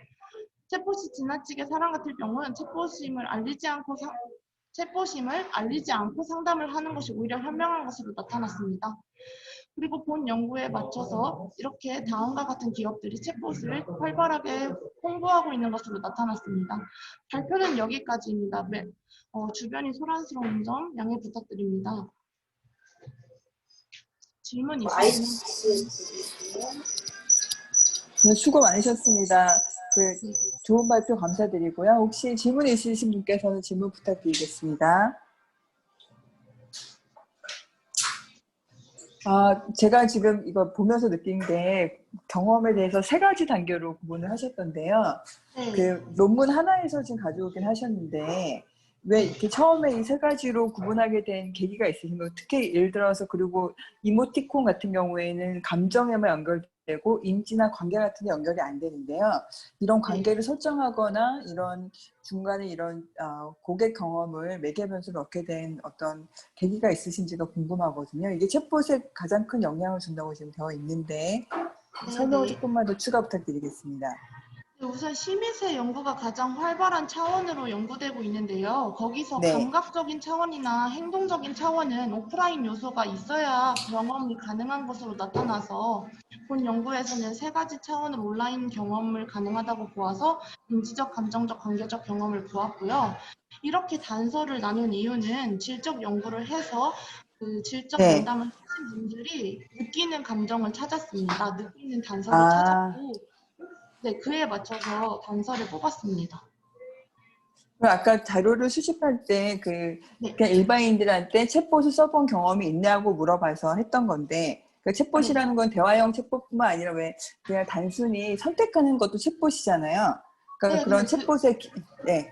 챗봇이 지나치게 사람 같을 경우는 챗봇임을 알리지 않고 상담을 하는 것이 오히려 현명한 것으로 나타났습니다. 그리고 본 연구에 맞춰서 이렇게 다음과 같은 기업들이 챗봇을 활발하게 홍보하고 있는 것으로 나타났습니다. 발표는 여기까지입니다. 주변이 소란스러운 점 양해 부탁드립니다. 질문 있으시면 네, 수고 많으셨습니다. 좋은 발표 감사드리고요. 혹시 질문 있으신 분께서는 질문 부탁드리겠습니다. 제가 지금 이거 보면서 느낀 게 경험에 대해서 3가지 단계로 구분을 하셨던데요. 네. 그 논문 하나에서 지금 가져오긴 하셨는데 왜 이렇게 처음에 이 세 가지로 구분하게 된 계기가 있으신가요? 특히 예를 들어서 그리고 이모티콘 같은 경우에는 감정에만 연결되고 인지나 관계 같은 게 연결이 안 되는데요. 이런 관계를 설정하거나 이런 중간에 이런 고객 경험을 매개 변수로 얻게 된 어떤 계기가 있으신지가 궁금하거든요. 이게 챗봇에 가장 큰 영향을 준다고 지금 되어 있는데 설명을 네. 조금만 더 추가 부탁드리겠습니다. 우선 심리세 연구가 가장 활발한 차원으로 연구되고 있는데요. 거기서 네. 감각적인 차원이나 행동적인 차원은 오프라인 요소가 있어야 경험이 가능한 것으로 나타나서 본 연구에서는 세 가지 차원을 온라인 경험을 가능하다고 보아서 인지적, 감정적, 관계적 경험을 보았고요. 이렇게 단서를 나눈 이유는 질적 연구를 해서 그 질적 네. 면담을 하신 분들이 느끼는 감정을 찾았습니다. 느끼는 단서를 아, 찾았고 네, 그에 맞춰서 단서를 뽑았습니다. 그럼 아까 자료를 수집할 때 네, 그냥 일반인들한테 챗봇을 써본 경험이 있냐고 물어봐서 했던 건데 그 챗봇이라는 건 대화형 챗봇뿐만 아니라 왜 그냥 단순히 선택하는 것도 챗봇이잖아요. 그러니까 네, 그런 근데 챗봇의 네,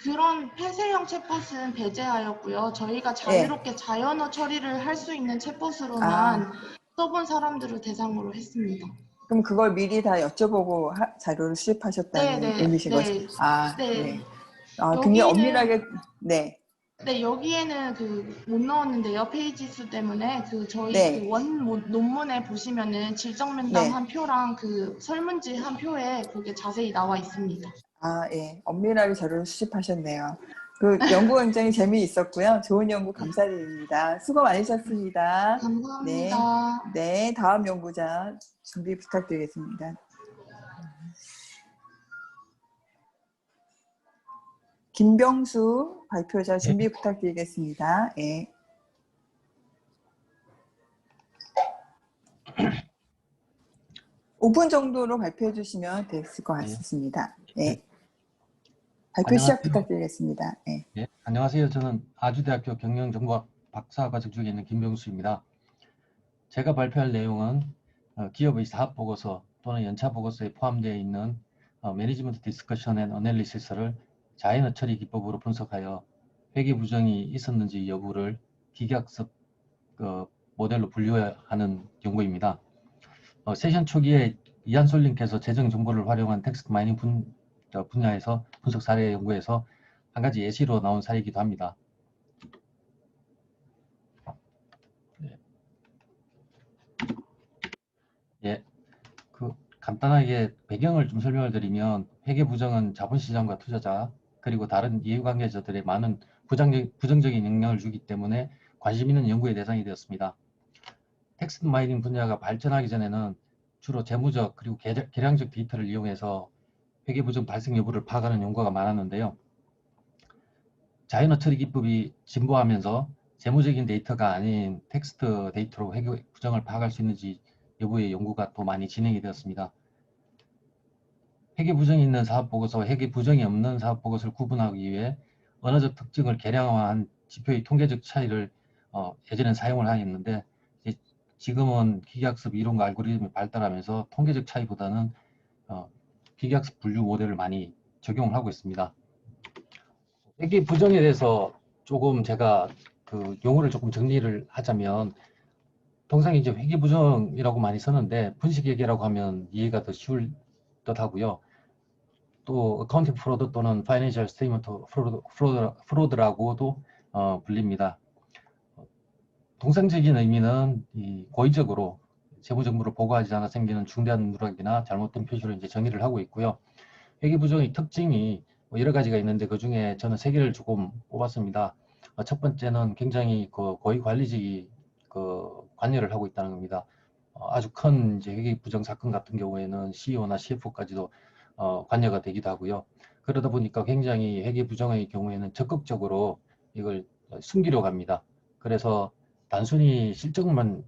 그런 폐쇄형 챗봇은 배제하였고요. 저희가 네. 자유롭게 자연어 처리를 할 수 있는 아, 챗봇으로만 써본 사람들을 대상으로 했습니다. 그럼 그걸 미리 다 여쭤보고 자료를 네, 수집하셨다는 네, 의미신 거죠? 네, 아, 네. 네. 굉장히 여기는 엄밀하게 네, 네, 여기에는 못 넣었는데요. 페이지 수 때문에 저희 네, 논문에 보시면은 질적 면담 네. 한 표랑 설문지 한 표에 그게 자세히 나와 있습니다. 아, 예. 엄밀하게 자료를 수집하셨네요. 그 연구 굉장히 재미있었고요. 좋은 연구 감사드립니다. 수고 많으셨습니다. 네. 감사합니다. 네. 다음 연구자 준비 부탁드리겠습니다. 김병수 발표자 준비 부탁드리겠습니다. 예. (5분) 정도로 발표해 주시면 됐을 것 같습니다. 예. 발표 시작 안녕하세요. 부탁드리겠습니다. 예. 예, 안녕하세요. 저는 아주대학교 경영정보학 박사과정 중에 있는 김병수입니다. 제가 발표할 내용은 기업의 사업보고서 또는 연차보고서에 포함되어 있는 매니지먼트 디스커션 앤 어널리시스를 자연어 처리 기법으로 분석하여 회계부정이 있었는지 여부를 기계학습 모델로 분류하는 연구입니다. 세션 초기에 이한솔님께서 재정 정보를 활용한 텍스트 마이닝 분야에서 분석 사례 연구에서 한 가지 예시로 나온 사례이기도 합니다. 네. 예, 간단하게 배경을 좀 설명을 드리면 회계부정은 자본시장과 투자자 그리고 다른 이해관계자들의 많은 부정적인 영향을 주기 때문에 관심 있는 연구의 대상이 되었습니다. 텍스트 마이닝 분야가 발전하기 전에는 주로 재무적 그리고 계량적 데이터를 이용해서 회계부정 발생 여부를 파악하는 연구가 많았는데요. 자연어 처리 기법이 진보하면서 재무적인 데이터가 아닌 텍스트 데이터로 회계부정을 파악할 수 있는지 여부의 연구가 또 많이 진행이 되었습니다. 회계부정이 있는 사업보고서와 회계부정이 없는 사업보고서를 구분하기 위해 언어적 특징을 계량화한 지표의 통계적 차이를 예전엔 사용을 하였는데 지금은 기계학습 이론과 알고리즘이 발달하면서 통계적 차이보다는 기계학습 분류 모델을 많이 적용을 하고 있습니다. 회계부정에 대해서 조금 제가 용어를 조금 정리를 하자면 통상 이제 회계부정이라고 많이 쓰는데 분식회계라고 하면 이해가 더 쉬울 듯 하고요. 또 어카운팅 프로드 또는 파이낸셜 스테이트먼트 프로드라고도 불립니다. 통상적인 의미는 고의적으로 재무 정보를 보고하지 않아 생기는 중대한 누락이나 잘못된 표시로 이제 정의를 하고 있고요. 회계부정의 특징이 여러 가지가 있는데 그 중에 저는 3개를 조금 뽑았습니다. 첫 번째는 굉장히 고위 관리직이 관여를 하고 있다는 겁니다. 아주 큰 이제 회계부정 사건 같은 경우에는 CEO나 CFO까지도 관여가 되기도 하고요. 그러다 보니까 굉장히 회계부정의 경우에는 적극적으로 이걸 숨기려고 합니다. 그래서 단순히 실적만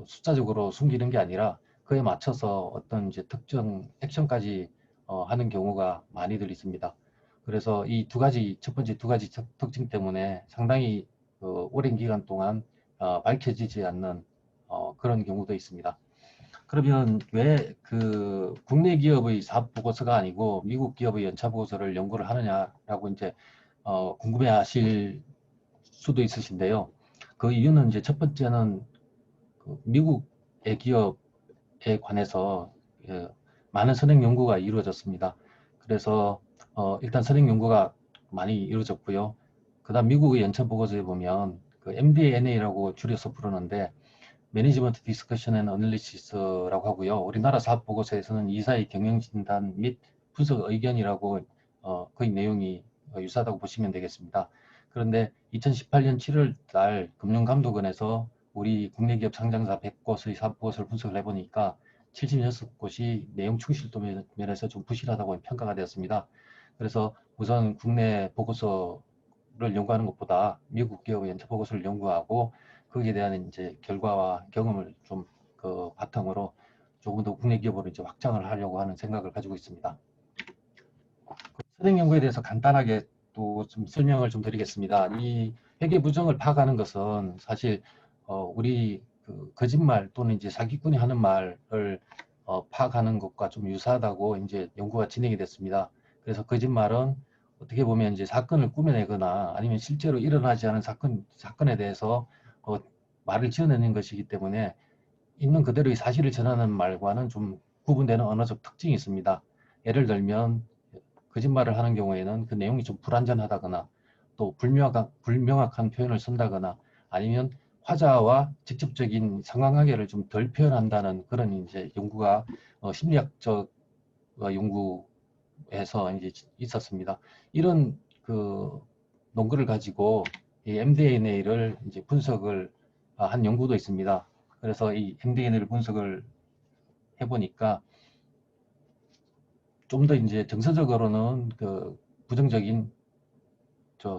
숫자적으로 숨기는 게 아니라 그에 맞춰서 어떤 이제 특정 액션까지 하는 경우가 많이들 있습니다. 그래서 이 첫 번째 두 가지 특징 때문에 상당히 오랜 기간 동안 밝혀지지 않는 그런 경우도 있습니다. 그러면 왜 그 국내 기업의 사업 보고서가 아니고 미국 기업의 연차 보고서를 연구를 하느냐라고 이제 궁금해하실 수도 있으신데요. 그 이유는 이제 첫 번째는 그 미국의 기업에 관해서 많은 선행 연구가 이루어졌습니다. 그래서 일단 선행 연구가 많이 이루어졌고요. 그다음 미국의 연차 보고서에 보면 그 MD&A라고 줄여서 부르는데 매니지먼트 디스커션 앤 어널리시스라고 하고요. 우리나라 사업 보고서에서는 이사의 경영 진단 및 분석 의견이라고 거의 내용이 유사하다고 보시면 되겠습니다. 그런데 2018년 7월 달 금융감독원에서 우리 국내 기업 상장사 100곳의 사업 보고서를 분석을 해보니까 76곳이 내용 충실도 면에서 좀 부실하다고 평가가 되었습니다. 그래서 우선 국내 보고서를 연구하는 것보다 미국 기업의 연차 보고서를 연구하고 거기에 대한 이제 결과와 경험을 좀 그 바탕으로 조금 더 국내 기업으로 이제 확장을 하려고 하는 생각을 가지고 있습니다. 선행 연구에 대해서 간단하게 또 좀 설명을 좀 드리겠습니다. 이 회계 부정을 파악하는 것은 사실 우리 그 거짓말 또는 이제 사기꾼이 하는 말을 파악하는 것과 좀 유사하다고 이제 연구가 진행이 됐습니다. 그래서 거짓말은 어떻게 보면 이제 사건을 꾸며내거나 아니면 실제로 일어나지 않은 사건에 대해서 말을 지어내는 것이기 때문에 있는 그대로의 사실을 전하는 말과는 좀 구분되는 언어적 특징이 있습니다. 예를 들면 거짓말을 하는 경우에는 그 내용이 좀 불완전하다거나 또 불명확한 표현을 쓴다거나 아니면 화자와 직접적인 상황관계를 좀 덜 표현한다는 그런 이제 연구가 심리학적 연구에서 이제 있었습니다. 이런 그 논거를 가지고 이 MD&A를 이제 분석을 한 연구도 있습니다. 그래서 이 MD&A를 분석을 해보니까 좀 더 이제 정서적으로는 그 부정적인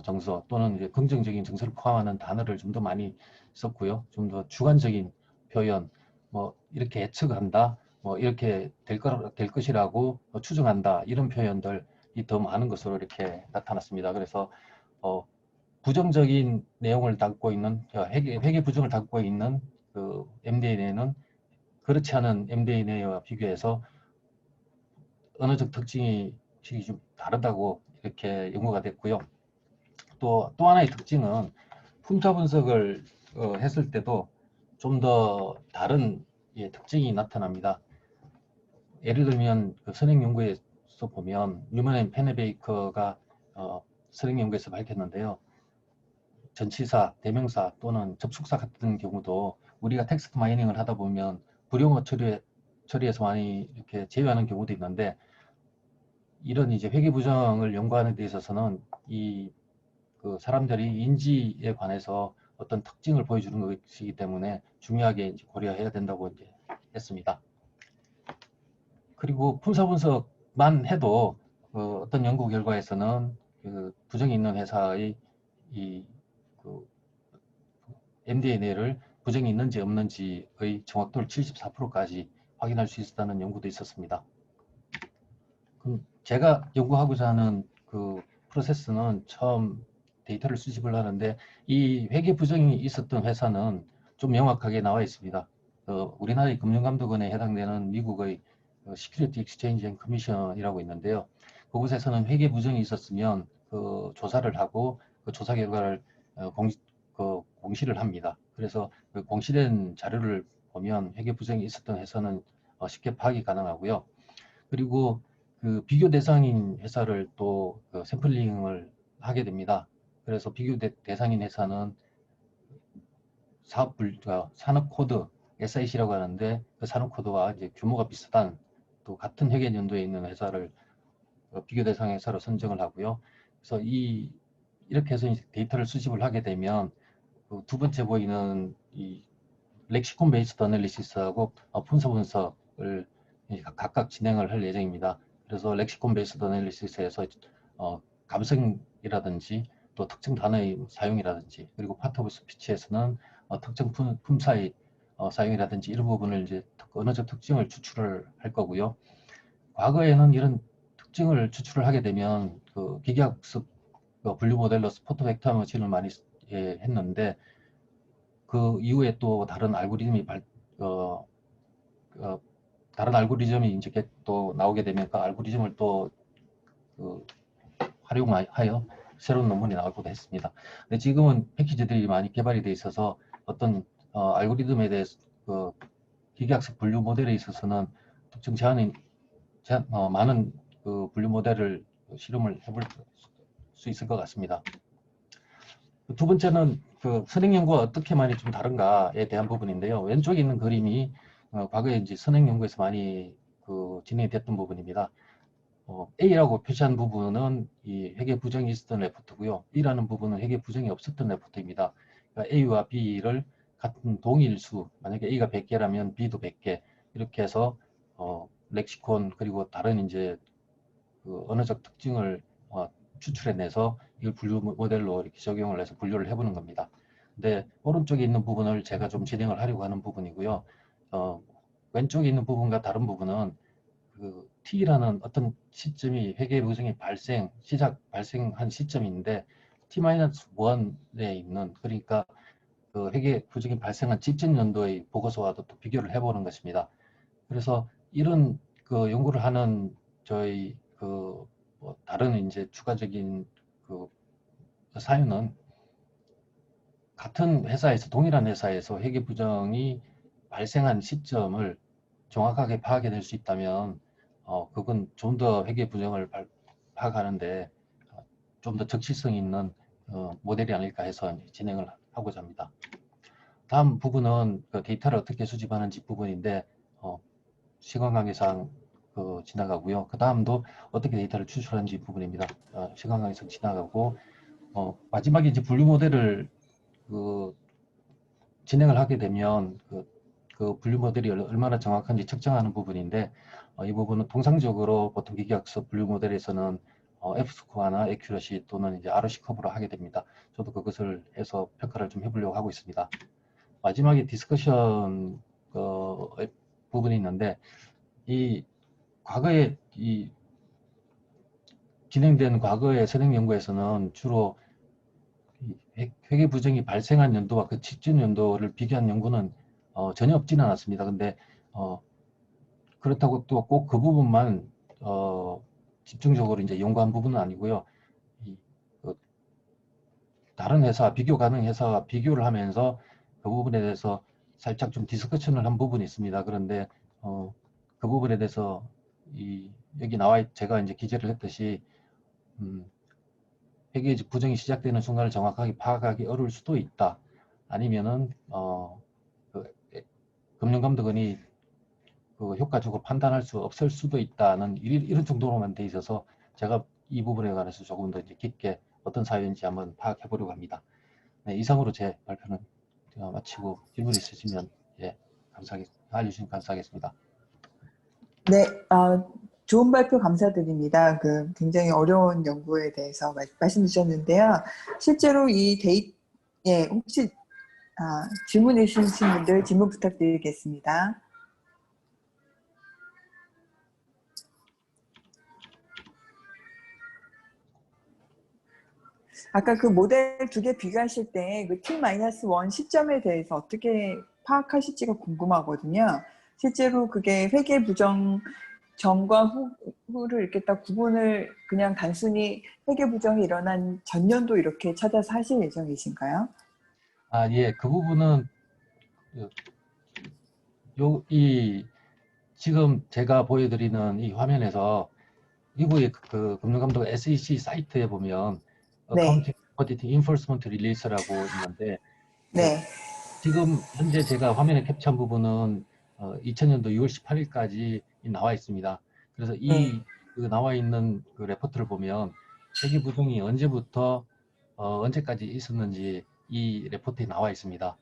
정서 또는 이제 긍정적인 정서를 포함하는 단어를 좀 더 많이 썼고요. 좀 더 주관적인 표현, 뭐 이렇게 예측한다, 뭐 이렇게 될 것이라고 추정한다 이런 표현들이 더 많은 것으로 이렇게 나타났습니다. 그래서 부정적인 내용을 담고 있는 회계 부정을 담고 있는 그 MD&A는 그렇지 않은 MD&A와 비교해서 언어적 특징이 좀 다르다고 이렇게 연구가 됐고요. 또 하나의 특징은 품사 분석을 했을 때도 좀 더 다른 특징이 나타납니다. 예를 들면 그 선행 연구에서 보면 뉴먼 앤 페네베이커가 선행 연구에서 밝혔는데요. 전치사, 대명사 또는 접속사 같은 경우도 우리가 텍스트 마이닝을 하다 보면 불용어 처리에서 많이 이렇게 제외하는 경우도 있는데 이런 이제 회계 부정을 연구하는 데 있어서는 그 사람들이 인지에 관해서 어떤 특징을 보여주는 것이기 때문에 중요하게 이제 고려해야 된다고 이제 했습니다. 그리고 품사 분석만 해도 어떤 연구 결과에서는 그 부정이 있는 회사의 그 MD&A를 부정이 있는지 없는지의 정확도를 74%까지 확인할 수 있었다는 연구도 있었습니다. 그럼 제가 연구하고자 하는 그 프로세스는 처음 데이터를 수집을 하는데 이 회계 부정이 있었던 회사는 좀 명확하게 나와 있습니다. 우리나라의 금융감독원에 해당되는 미국의 시큐리티 익스체인지 앤 커미션이라고 있는데요. 그곳에서는 회계 부정이 있었으면 그 조사를 하고 그 조사 결과를 공시를 합니다. 그래서 그 공시된 자료를 보면 회계 부정이 있었던 회사는 쉽게 파악이 가능하고요. 그리고 그 비교 대상인 회사를 또 그 샘플링을 하게 됩니다. 그래서 비교 대상인 회사는 산업 코드 SIC라고 하는데 그 산업 코드와 이제 규모가 비슷한 또 같은 회계 연도에 있는 회사를 비교 대상 회사로 선정을 하고요. 그래서 이렇게 해서 이제 데이터를 수집을 하게 되면 그 두 번째 보이는 이 렉시콘 베이스드 어널리시스하고 품사 분석을 각각 진행을 할 예정입니다. 그래서 렉시콘 베이스드 어널리시스에서 감성이라든지 또 특정 단어의 사용이라든지 그리고 파트 오브 스피치에서는 특정 품사의 사용이라든지 이런 부분을 이제 언어적 특징을 추출을 할 거고요. 과거에는 이런 특징을 추출을 하게 되면 그 기계학습 분류 모델로 스포트 벡터 머신을 많이 했는데 그 이후에 또 다른 알고리즘이 다른 알고리즘이 이제 또 나오게 되면 그 알고리즘을 또 활용하여 새로운 논문이 나오기도 했습니다. 근데 지금은 패키지들이 많이 개발이 돼 있어서 어떤 알고리즘에 대해서 기계학습 분류 모델에 있어서는 특정 많은 분류 모델을 실험을 해볼 수 있을 것 같습니다. 두 번째는 선행 연구와 어떻게 많이 좀 다른가에 대한 부분인데요. 왼쪽에 있는 그림이 과거에 이제 선행 연구에서 많이 진행이 됐던 부분입니다. A라고 표시한 부분은 이 회계 부정이 있었던 레포트고요. B라는 부분은 회계 부정이 없었던 레포트입니다. 그러니까 A와 B를 같은 동일 수, 만약에 A가 100개라면 B도 100개 이렇게 해서 렉시콘 그리고 다른 이제 언어적 특징을 추출해내서 이걸 분류 모델로 이렇게 적용을 해서 분류를 해보는 겁니다. 근데 오른쪽에 있는 부분을 제가 좀 진행을 하려고 하는 부분이고요. 왼쪽에 있는 부분과 다른 부분은 T라는 어떤 시점이 회계 부정이 발생한 시점인데 T-1에 있는 그러니까 회계 부정이 발생한 직전 연도의 보고서와도 또 비교를 해보는 것입니다. 그래서 이런 연구를 하는 저희 뭐 다른 이제 추가적인 사유는 같은 회사에서 동일한 회사에서 회계 부정이 발생한 시점을 정확하게 파악해낼 수 있다면 그건 좀 더 회계 부정을 파악하는데 좀 더 적시성 있는 모델이 아닐까 해서 진행을 하고자 합니다. 다음 부분은 데이터를 어떻게 수집하는지 부분인데 시간 관계상 지나가고요. 그 다음도 어떻게 데이터를 추출하는지 부분입니다. 시간 관계상 지나가고 마지막에 이제 분류 모델을 진행을 하게 되면 그 분류 모델이 얼마나 정확한지 측정하는 부분인데 이 부분은 통상적으로 보통 기계학습 분류 모델에서는 F-스코어나 에큐러시 또는 이제 ROC 커브로 하게 됩니다. 저도 그것을 해서 평가를 좀 해보려고 하고 있습니다. 마지막에 디스커션 부분이 있는데 이 과거에 진행된 과거의 선행 연구에서는 주로 회계 부정이 발생한 연도와 그 직전 연도를 비교한 연구는 전혀 없지는 않았습니다. 근데 그렇다고 또 꼭 그 부분만 집중적으로 이제 연구한 부분은 아니고요. 다른 회사, 비교 가능 회사와 비교를 하면서 그 부분에 대해서 살짝 좀 디스커션을 한 부분이 있습니다. 그런데 그 부분에 대해서 여기 제가 이제 기재를 했듯이 회계 부정이 시작되는 순간을 정확하게 파악하기 어려울 수도 있다. 아니면은 금융감독원이 효과적으로 판단할 수 없을 수도 있다는 이런 정도로만 돼 있어서 제가 이 부분에 관해서 조금 더 이제 깊게 어떤 사유인지 한번 파악해 보려고 합니다. 네, 이상으로 제 발표는 마치고 질문 있으시면 알려주시면 감사하겠습니다. 네, 좋은 발표 감사드립니다. 굉장히 어려운 연구에 대해서 말씀 주셨는데요. 실제로 혹시 질문 있으신 분들 질문 부탁드리겠습니다. 아까 그 모델 두 개 비교하실 때 그 T-1 시점에 대해서 어떻게 파악하실지가 궁금하거든요. 실제로 그게 회계 부정 전과 후를 이렇게 딱 구분을 그냥 단순히 회계 부정이 일어난 전년도 이렇게 찾아서 하실 예정이신가요? 예, 그 부분은 지금 제가 보여드리는 이 화면에서 미국의 금융감독 SEC 사이트에 보면 Accounting Auditing Enforcement Release라고 있는데 네. 지금 현재 제가 화면에 캡처한 부분은 2000년도 6월 18일까지 나와 있습니다. 그래서 나와 있는 그 레포트를 보면 회계 부정이 언제부터 언제까지 있었는지 이 레포트에 나와 있습니다.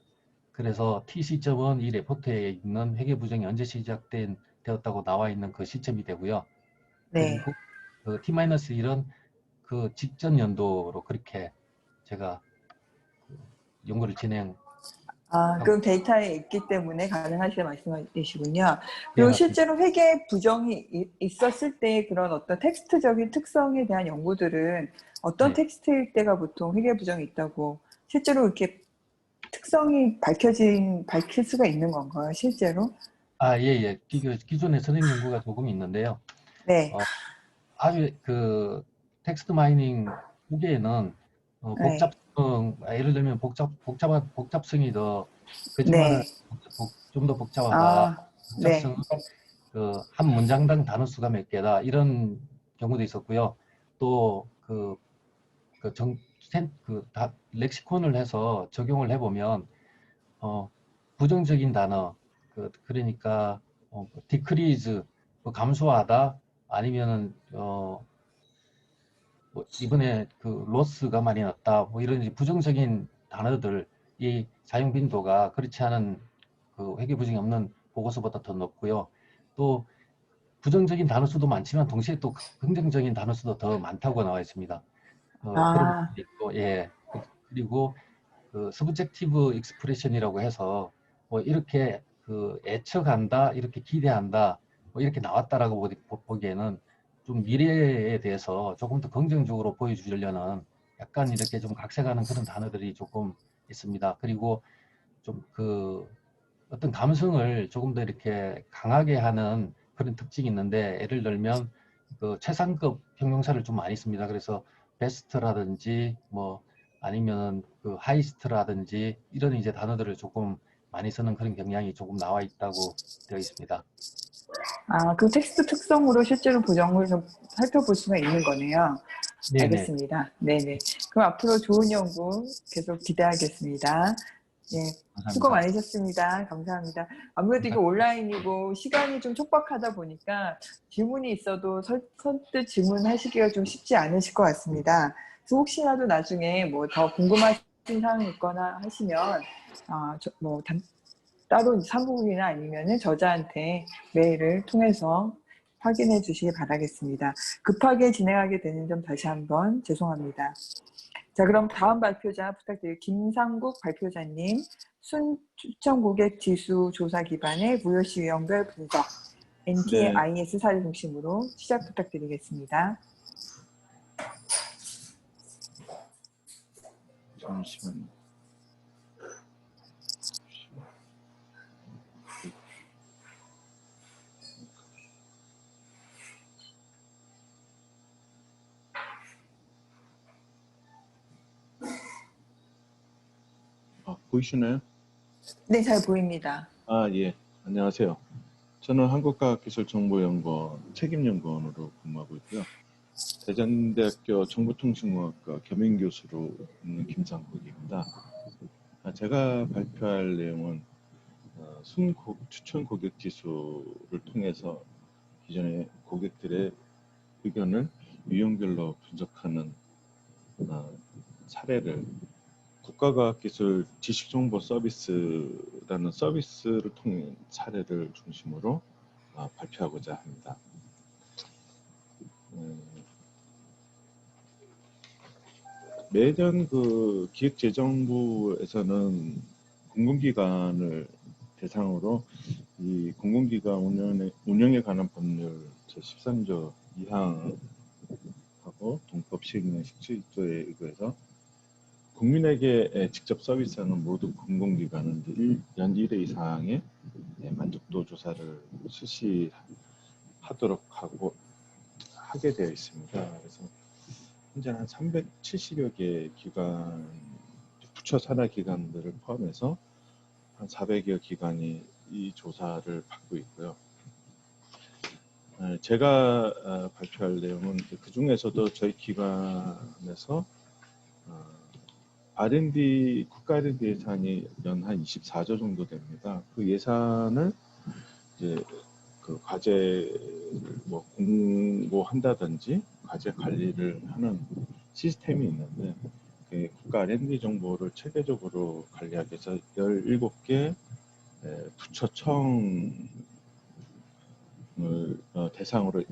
그래서 T 시점은 이 레포트에 있는 회계 부정이 언제 되었다고 나와 있는 그 시점이 되고요. 네. 그리고 T-1은 그 직전 연도로 그렇게 제가 연구를 그럼 데이터에 있기 때문에 가능하시다 말씀이시군요. 예, 그리고 맞습니다. 실제로 회계 부정이 있었을 때 그런 어떤 텍스트적인 특성에 대한 연구들은 어떤 텍스트일 때가 보통 회계 부정이 있다고 실제로 이렇게 특성이 밝힐 수가 있는 건가요, 실제로? 예. 기존에 선행 연구가 조금 있는데요. 네. 아주 그 텍스트 마이닝 후기에는 네. 예를 들면 복잡성이 더 거짓말을 네. 좀 더 복잡하다. 네. 복잡성은 한 문장당 단어 수가 몇 개다 이런 경우도 있었고요. 또 렉시콘을 해서 적용을 해보면 부정적인 단어 그러니까 decrease 감소하다 아니면은 이번에 로스가 많이 났다 이런 부정적인 단어들 이 사용 빈도가 그렇지 않은 회계 부정이 없는 보고서보다 더 높고요. 또 부정적인 단어 수도 많지만 동시에 또 긍정적인 단어 수도 더 많다고 나와 있습니다. 그런 부분이 있고, 예. 그리고 subjective expression이라고 해서 이렇게 애측한다, 이렇게 기대한다, 이렇게 나왔다라고 보기에는 좀 미래에 대해서 조금 더 긍정적으로 보여주려는 약간 이렇게 좀 각색하는 그런 단어들이 조금 있습니다. 그리고 좀 어떤 감성을 조금 더 이렇게 강하게 하는 그런 특징이 있는데 예를 들면 최상급 형용사를 좀 많이 씁니다. 그래서 베스트라든지 아니면 하이스트라든지 이런 이제 단어들을 조금 많이 쓰는 그런 경향이 조금 나와 있다고 되어 있습니다. 그 텍스트 특성으로 실제로 보정을 좀 살펴볼 수가 있는 거네요. 네네. 알겠습니다. 네네. 그럼 앞으로 좋은 연구 계속 기대하겠습니다. 예, 감사합니다. 수고 많으셨습니다. 감사합니다. 아무래도 이게 온라인이고 시간이 좀 촉박하다 보니까 질문이 있어도 선뜻 질문하시기가 좀 쉽지 않으실 것 같습니다. 그래서 혹시라도 나중에 뭐 더 궁금하신 사항이 있거나 하시면 따로 사무국이나 아니면은 저자한테 메일을 통해서 확인해 주시기 바라겠습니다. 급하게 진행하게 되는 점 다시 한번 죄송합니다. 자, 그럼 다음 발표자 부탁드려요. 김상국 발표자님, 추천 고객 지수 조사 기반의 무효시 유형별 분석, NTIS 사례 중심으로 시작 부탁드리겠습니다. 잠시만요. 보이시나요? 네, 잘 보입니다. 예. 안녕하세요. 저는 한국과학기술정보연구원 책임연구원으로 근무하고 있고요. 대전대학교 정보통신공학과 겸임교수로 있는 김상국입니다. 제가 발표할 내용은 추천 고객 지수를 통해서 기존의 고객들의 의견을 유형별로 분석하는 사례를 국가과학기술 지식정보 서비스라는 서비스를 통한 사례를 중심으로 발표하고자 합니다. 매년 기획재정부에서는 공공기관을 대상으로 이 공공기관 운영에 관한 법률 제13조 2항하고 동법 시행령 17조에 의거해서 국민에게 직접 서비스하는 모든 공공기관은 연 1회 이상의 만족도 조사를 실시하도록 하게 되어 있습니다. 그래서 현재 한 370여 개 기관, 부처 산하 기관들을 포함해서 한 400여 기관이 이 조사를 받고 있고요. 제가 발표할 내용은 그 중에서도 저희 기관에서 R&D, 국가 R&D 예산이 연 한 24조 정도 됩니다. 그 예산을 이제 과제를 공고한다든지 과제 관리를 하는 시스템이 있는데 국가 R&D 정보를 체계적으로 관리하기 위해서 17개 부처청을 대상으로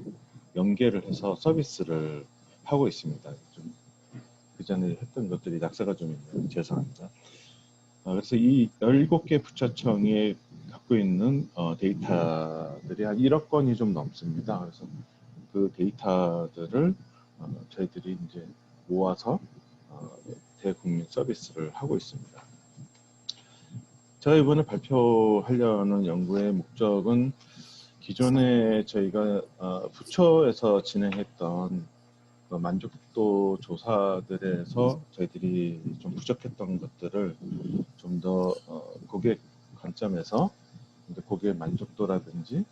연계를 해서 서비스를 하고 있습니다. 좀 그 전에 했던 것들이 낙서가 좀 있네요. 죄송합니다. 그래서 이 17개 부처청이 갖고 있는 데이터들이 한 1억 건이 좀 넘습니다. 그래서 그 데이터들을 저희들이 이제 모아서 대국민 서비스를 하고 있습니다. 제가 이번에 발표하려는 연구의 목적은 기존에 저희가 부처에서 진행했던 만족도 조사들에서 저희들이 좀 부족했던 것들을 좀 더 고객 관점에서 고객 만족도라든지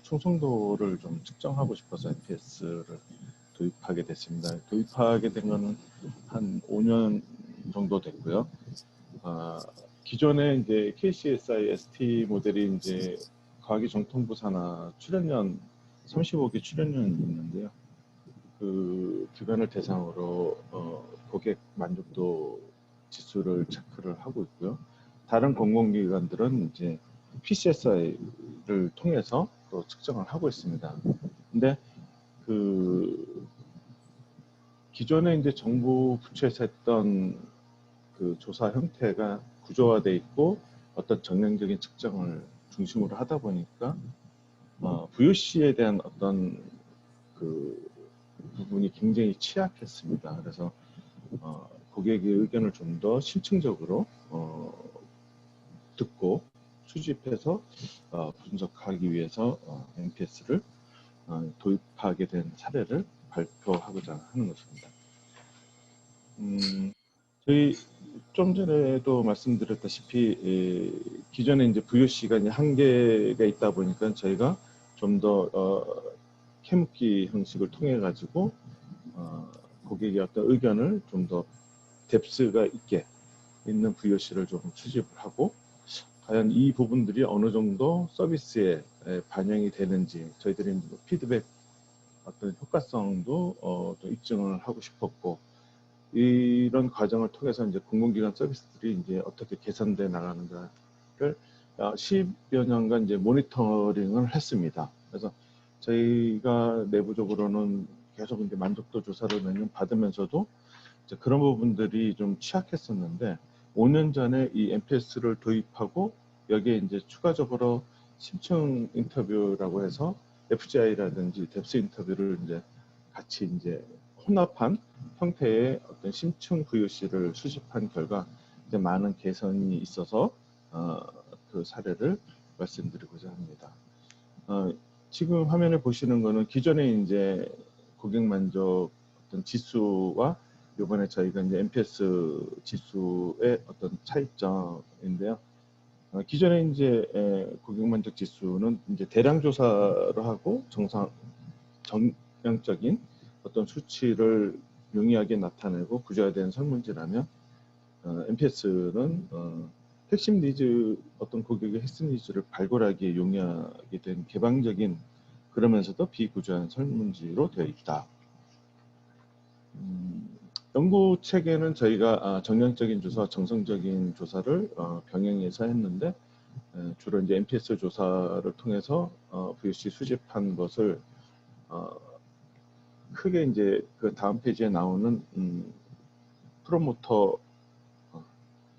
충성도를 좀 측정하고 싶어서 NPS를 도입하게 됐습니다. 도입하게 된 거는 한 5년 정도 됐고요. 기존에 이제 KCSI ST 모델이 이제 과학기 정통부 산하 출연연 35개 출연연이 있는데요. 그 기관을 대상으로 고객 만족도 지수를 체크를 하고 있고요. 다른 공공기관들은 이제 PCSI를 통해서 또 측정을 하고 있습니다. 근데 그 기존에 이제 정부 부처에서 했던 그 조사 형태가 구조화되어 있고 어떤 정량적인 측정을 중심으로 하다 보니까 VOC에 대한 어떤 그 부분이 굉장히 취약했습니다. 그래서 고객의 의견을 좀 더 심층적으로 듣고 수집해서 분석하기 위해서 NPS를 도입하게 된 사례를 발표하고자 하는 것입니다. 저희 좀 전에도 말씀드렸다시피 기존에 이제 VOC가 이제 한계가 있다 보니까 저희가 좀 더 캐묻기 형식을 통해 가지고 고객의 어떤 의견을 좀 더 뎁스가 있게 있는 VOC를 좀 수집을 하고 과연 이 부분들이 어느 정도 서비스에 반영이 되는지 저희들이 피드백 어떤 효과성도 또 입증을 하고 싶었고 이런 과정을 통해서 이제 공공기관 서비스들이 이제 어떻게 개선돼 나가는가를 10여 년간 이제 모니터링을 했습니다. 그래서 저희가 내부적으로는 계속 이제 만족도 조사를 매년 받으면서도 이제 그런 부분들이 좀 취약했었는데 5년 전에 이 NPS를 도입하고 여기에 이제 추가적으로 심층 인터뷰라고 해서 FGI라든지 뎁스 인터뷰를 이제 같이 이제 혼합한 형태의 어떤 심층 VOC를 수집한 결과 이제 많은 개선이 있어서 그 사례를 말씀드리고자 합니다. 지금 화면에 보시는 거는 기존에 이제 고객 만족 어떤 지수와 이번에 저희가 이제 NPS 지수의 어떤 차이점인데요. 기존에 이제 고객 만족 지수는 이제 대량 조사를 하고 정량적인 어떤 수치를 용이하게 나타내고 구조화된 설문지라면 NPS는 핵심 니즈 어떤 고객의 핵심 니즈를 발굴하기에 용이하게 된 개방적인 그러면서도 비구조화한 설문지로 되어 있다. 연구 체계는 저희가 정량적인 조사, 정성적인 조사를 병행해서 했는데 주로 이제 NPS 조사를 통해서 VOC 수집한 것을 크게 이제 그 다음 페이지에 나오는 프로모터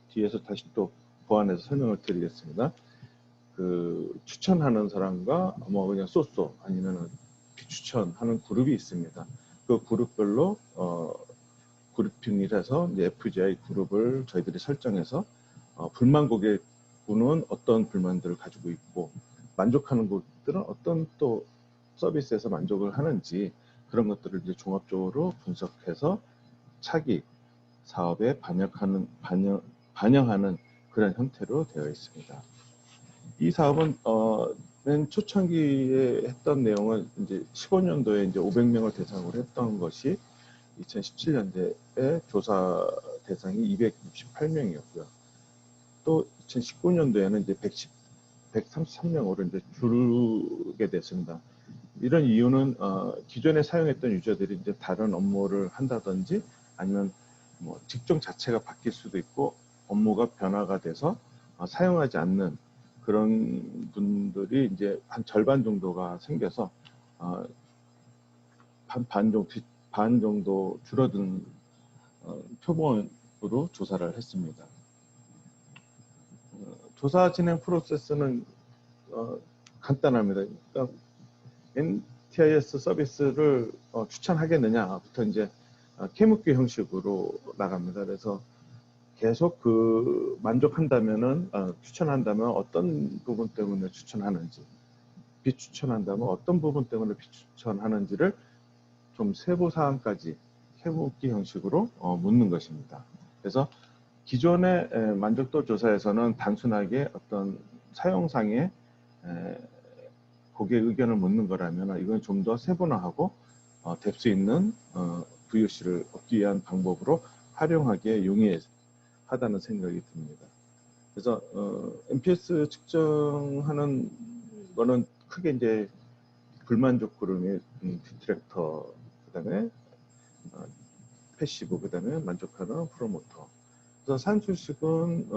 뒤에서 다시 또 보완해서 설명을 드리겠습니다. 그 추천하는 사람과 뭐 그냥 쏘쏘 아니면 비추천하는 그룹이 있습니다. 그 그룹별로 그룹핑을 해서 이제 FGI 그룹을 저희들이 설정해서 불만 고객분은 어떤 불만들을 가지고 있고 만족하는 고객들은 어떤 또 서비스에서 만족을 하는지 그런 것들을 이제 종합적으로 분석해서 차기 사업에 반영하는 그런 형태로 되어 있습니다. 이 사업은 맨 초창기에 했던 내용은 이제 15년도에 이제 500명을 대상으로 했던 것이 2017년도에 조사 대상이 268명이었고요. 또 2019년도에는 이제 133명으로 이제 줄게 됐습니다. 이런 이유는 기존에 사용했던 유저들이 이제 다른 업무를 한다든지 아니면 뭐 직종 자체가 바뀔 수도 있고 업무가 변화가 돼서 사용하지 않는 그런 분들이 이제 한 절반 정도가 생겨서 반 정도 줄어든 표본으로 조사를 했습니다. 조사 진행 프로세스는 간단합니다. 그러니까 NTIS 서비스를 추천하겠느냐부터 이제 캐묻기 형식으로 나갑니다. 그래서 계속 만족한다면은 추천한다면 어떤 부분 때문에 추천하는지, 비추천한다면 어떤 부분 때문에 비추천하는지를 좀 세부 사항까지 해보기 형식으로 묻는 것입니다. 그래서 기존의 만족도 조사에서는 단순하게 어떤 사용상의 고객 의견을 묻는 거라면 이건 좀 더 세분화하고 뎁스 있는 VOC를 얻기 위한 방법으로 활용하기에 용이하다는 생각이 듭니다. 그래서 NPS 측정하는 거는 크게 이제 불만족 그룹의 디트랙터, 그다음에 패시브, 그다음에 만족하는 프로모터. 그래서 산술식은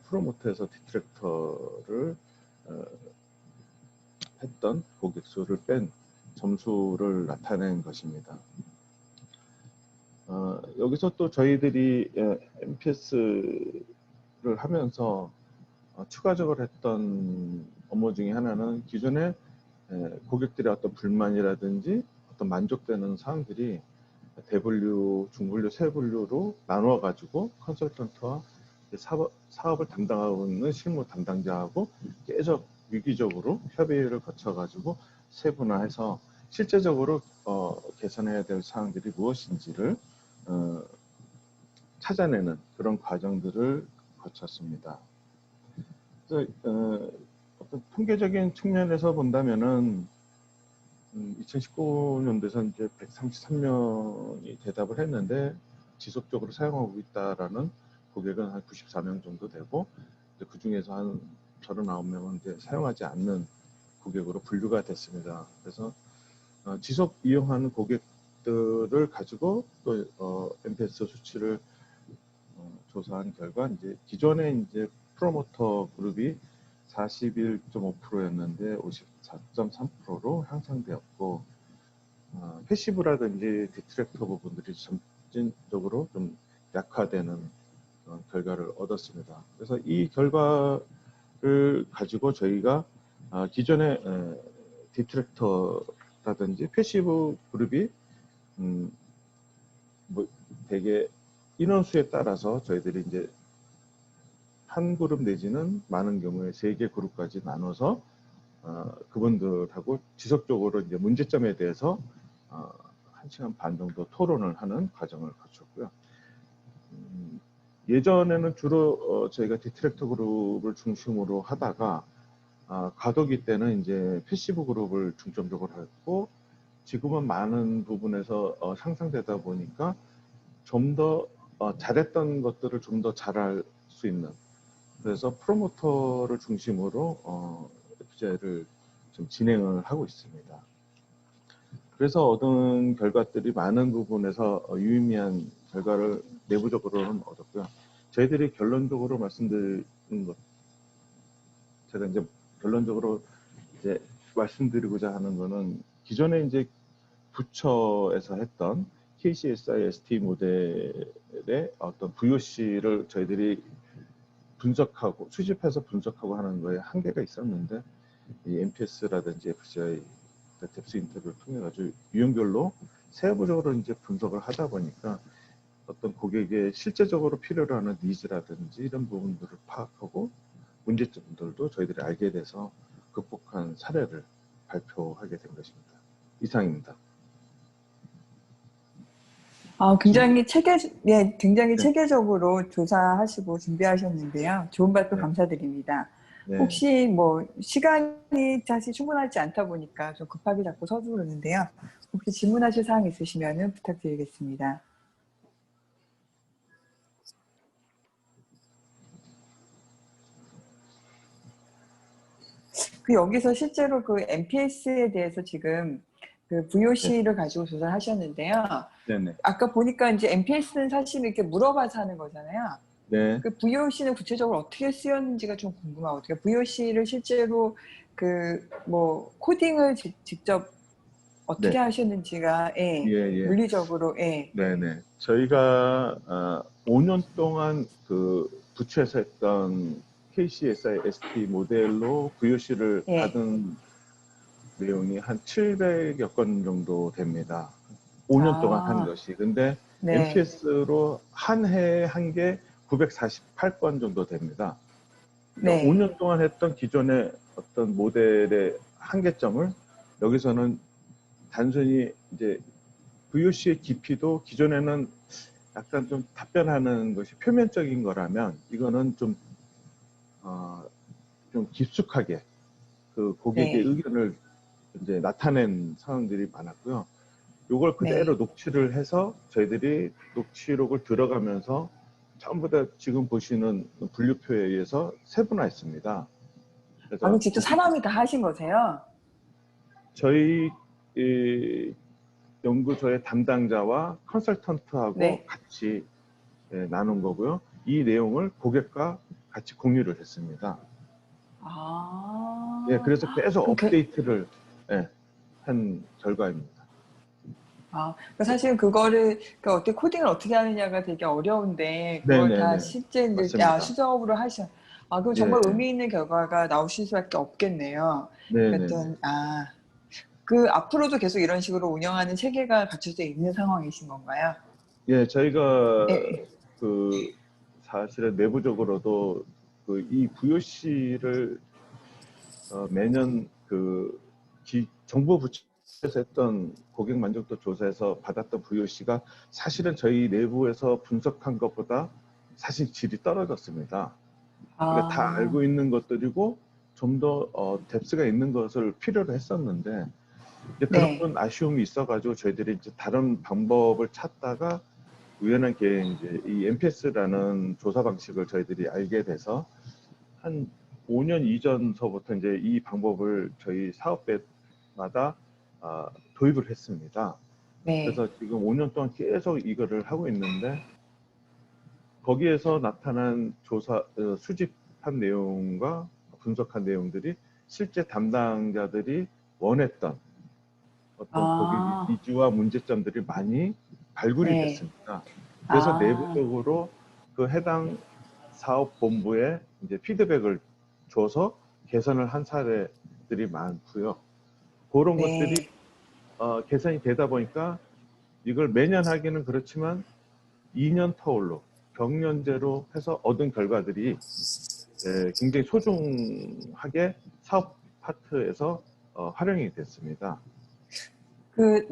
프로모터에서 디트랙터를 했던 고객 수를 뺀 점수를 나타낸 것입니다. 여기서 또 저희들이 NPS를 하면서 추가적으로 했던 업무 중에 하나는 기존에 고객들의 어떤 불만이라든지 어떤 만족되는 사항들이 대분류, 중분류, 세분류로 나누어 가지고 컨설턴트와 사업을 담당하고 있는 실무 담당자하고 계속 유기적으로 협의를 거쳐 가지고 세분화해서 실제적으로 개선해야 될 사항들이 무엇인지를 찾아내는 그런 과정들을 거쳤습니다. 그래서 어떤 통계적인 측면에서 본다면은 2019년도에서 이제 133명이 대답을 했는데 지속적으로 사용하고 있다라는 고객은 한 94명 정도 되고, 그 중에서 한 39명은 이제 사용하지 않는 고객으로 분류가 됐습니다. 그래서 지속 이용하는 고객들을 가지고 또 NPS 수치를 조사한 결과 이제 기존에 이제 프로모터 그룹이 41.5%였는데 54.3%로 향상되었고, 패시브라든지 디트랙터 부분들이 점진적으로 좀 약화되는 결과를 얻었습니다. 그래서 이 결과를 가지고 저희가 기존의 디트랙터라든지 패시브 그룹이 대개 인원수에 따라서 저희들이 이제 한 그룹 내지는 많은 경우에 3개 그룹까지 나눠서 그분들하고 지속적으로 이제 문제점에 대해서 1시간 반 정도 토론을 하는 과정을 거쳤고요. 예전에는 주로 저희가 디트랙터 그룹을 중심으로 하다가 과도기 때는 이제 패시브 그룹을 중점적으로 했고, 지금은 많은 부분에서 향상되다 보니까 좀 더 잘했던 것들을 좀 더 잘할 수 있는, 그래서 프로모터를 중심으로 FGI를 좀 진행을 하고 있습니다. 그래서 얻은 결과들이 많은 부분에서 유의미한 결과를 내부적으로는 얻었고요. 저희들이 결론적으로 말씀드리는 것, 제가 이제 결론적으로 이제 말씀드리고자 하는 거는 기존에 이제 부처에서 했던 KCSI ST 모델의 어떤 VOC를 저희들이 분석하고 수집해서 분석하고 하는 거에 한계가 있었는데, 이 NPS라든지 FGI, 뎁스 인터뷰를 통해 가지고 유형별로 세부적으로 이제 분석을 하다 보니까 어떤 고객의 실제적으로 필요로 하는 니즈라든지 이런 부분들을 파악하고 문제점들도 저희들이 알게 돼서 극복한 사례를 발표하게 된 것입니다. 이상입니다. 굉장히 체계적으로 조사하시고 준비하셨는데요. 좋은 발표 감사드립니다. 네. 혹시 뭐 시간이 사실 충분하지 않다 보니까 좀 급하게 자꾸 서두르는데요. 혹시 질문하실 사항 있으시면 부탁드리겠습니다. 여기서 실제로 그 NPS에 대해서 지금 그 VOC를 가지고 조사를 하셨는데요. 네네. 아까 보니까 이제 NPS는 사실 이렇게 물어봐서 하는 거잖아요. 네. 그 VOC는 구체적으로 어떻게 쓰였는지가 좀 궁금하거든요. VOC를 실제로 그 뭐 코딩을 직접 어떻게 네. 하셨는지가 물리적으로 네네. 저희가 5년 동안 그 부처에서 했던 KCSI ST 모델로 VOC를 받은 내용이 한 700여 건 정도 됩니다. 5년 동안 한 것이. 근데 NPS로 한 해에 한 개 948건 정도 됩니다. 그러니까 네. 5년 동안 했던 기존의 어떤 모델의 한계점을 여기서는 단순히 이제 VOC의 깊이도 기존에는 약간 좀 답변하는 것이 표면적인 거라면 이거는 좀 깊숙하게 그 고객의 네. 의견을 이제 나타낸 상황들이 많았고요. 이걸 그대로 네. 녹취를 해서 저희들이 녹취록을 들어가면서 전부 다 지금 보시는 분류표에 의해서 세분화했습니다. 그래서 방금 직접 사람이 다 하신 거세요? 저희 연구소의 담당자와 컨설턴트하고 네. 같이 나눈 거고요. 이 내용을 고객과 같이 공유를 했습니다. 아. 예, 그래서 계속 그럼 업데이트를 한 결과입니다. 그러니까 사실 그거를 어떻게 코딩을 어떻게 하느냐가 되게 어려운데 그걸 다 네네네. 실제 이제 맞습니다. 수작업으로 그럼 정말 예. 의미 있는 결과가 나오실 수밖에 없겠네요. 네네네. 그랬더니 그 앞으로도 계속 이런 식으로 운영하는 체계가 갖춰져 있는 상황이신 건가요? 예, 저희가 예. 사실은 내부적으로도 이 VOC를 매년 정부 부처에서 했던 고객 만족도 조사에서 받았던 VOC가 사실은 저희 내부에서 분석한 것보다 사실 질이 떨어졌습니다. 그러니까 다 알고 있는 것들이고 좀 더 뎁스가 있는 것을 필요로 했었는데 이제 네. 그런 아쉬움이 있어가지고 저희들이 이제 다른 방법을 찾다가 우연하게 이제 이 MPS라는 조사 방식을 저희들이 알게 돼서 한 5년 이전서부터 이제 이 방법을 저희 사업배마다 도입을 했습니다. 네. 그래서 지금 5년 동안 계속 이거를 하고 있는데 거기에서 나타난 수집한 내용과 분석한 내용들이 실제 담당자들이 원했던 어떤 고객 니즈와 문제점들이 많이 발굴이 네. 됐습니다. 그래서 아. 내부적으로 그 해당 사업본부에 이제 피드백을 줘서 개선을 한 사례들이 많고요. 그런 네. 것들이 개선이 되다 보니까 이걸 매년 하기는 그렇지만 2년 터울로 경년제로 해서 얻은 결과들이 굉장히 소중하게 사업 파트에서 활용이 됐습니다.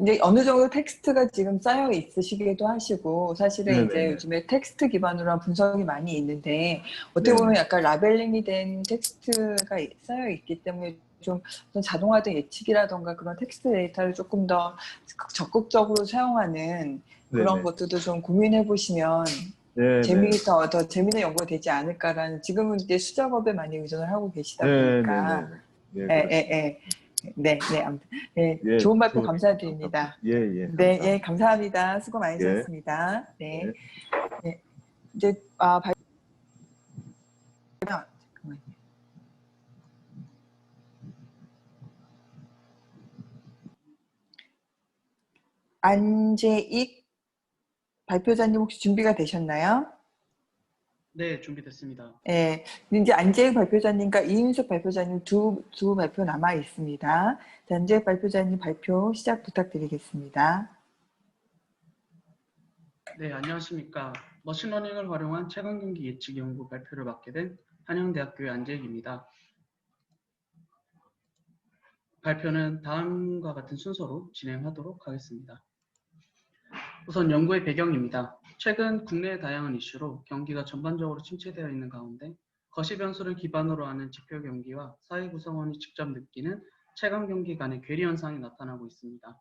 이제 어느 정도 텍스트가 지금 쌓여 있으시기도 하시고, 사실은 이제 네네네. 요즘에 텍스트 기반으로 한 분석이 많이 있는데, 어떻게 보면 네네. 약간 라벨링이 된 텍스트가 쌓여 있기 때문에 좀 어떤 자동화된 예측이라던가 그런 텍스트 데이터를 조금 더 적극적으로 사용하는 그런 네네. 것들도 좀 고민해 보시면 네네. 더 재미있는 연구가 되지 않을까라는, 지금은 이제 수작업에 많이 의존을 하고 계시다 네네네. 보니까. 네, 네, 아무튼, 예, 좋은 발표 수고 감사드립니다. 감사합니다. 예, 네, 감사합니다. 감사합니다. 수고 예. 많으셨습니다. 네. 네. 네. 이제, 잠깐만요. 안재익 발표자님 혹시 준비가 되셨나요? 네, 준비됐습니다. 네. 이제 안재익 발표자님과 이윤숙 발표자님 두 발표 남아 있습니다. 안재익 발표자님 발표 시작 부탁드리겠습니다. 네, 안녕하십니까. 머신러닝을 활용한 최강 경기 예측 연구 발표를 맡게 된 한양대학교의 안재익입니다. 발표는 다음과 같은 순서로 진행하도록 하겠습니다. 우선 연구의 배경입니다. 최근 국내의 다양한 이슈로 경기가 전반적으로 침체되어 있는 가운데 거시 변수를 기반으로 하는 지표 경기와 사회 구성원이 직접 느끼는 체감 경기 간의 괴리 현상이 나타나고 있습니다.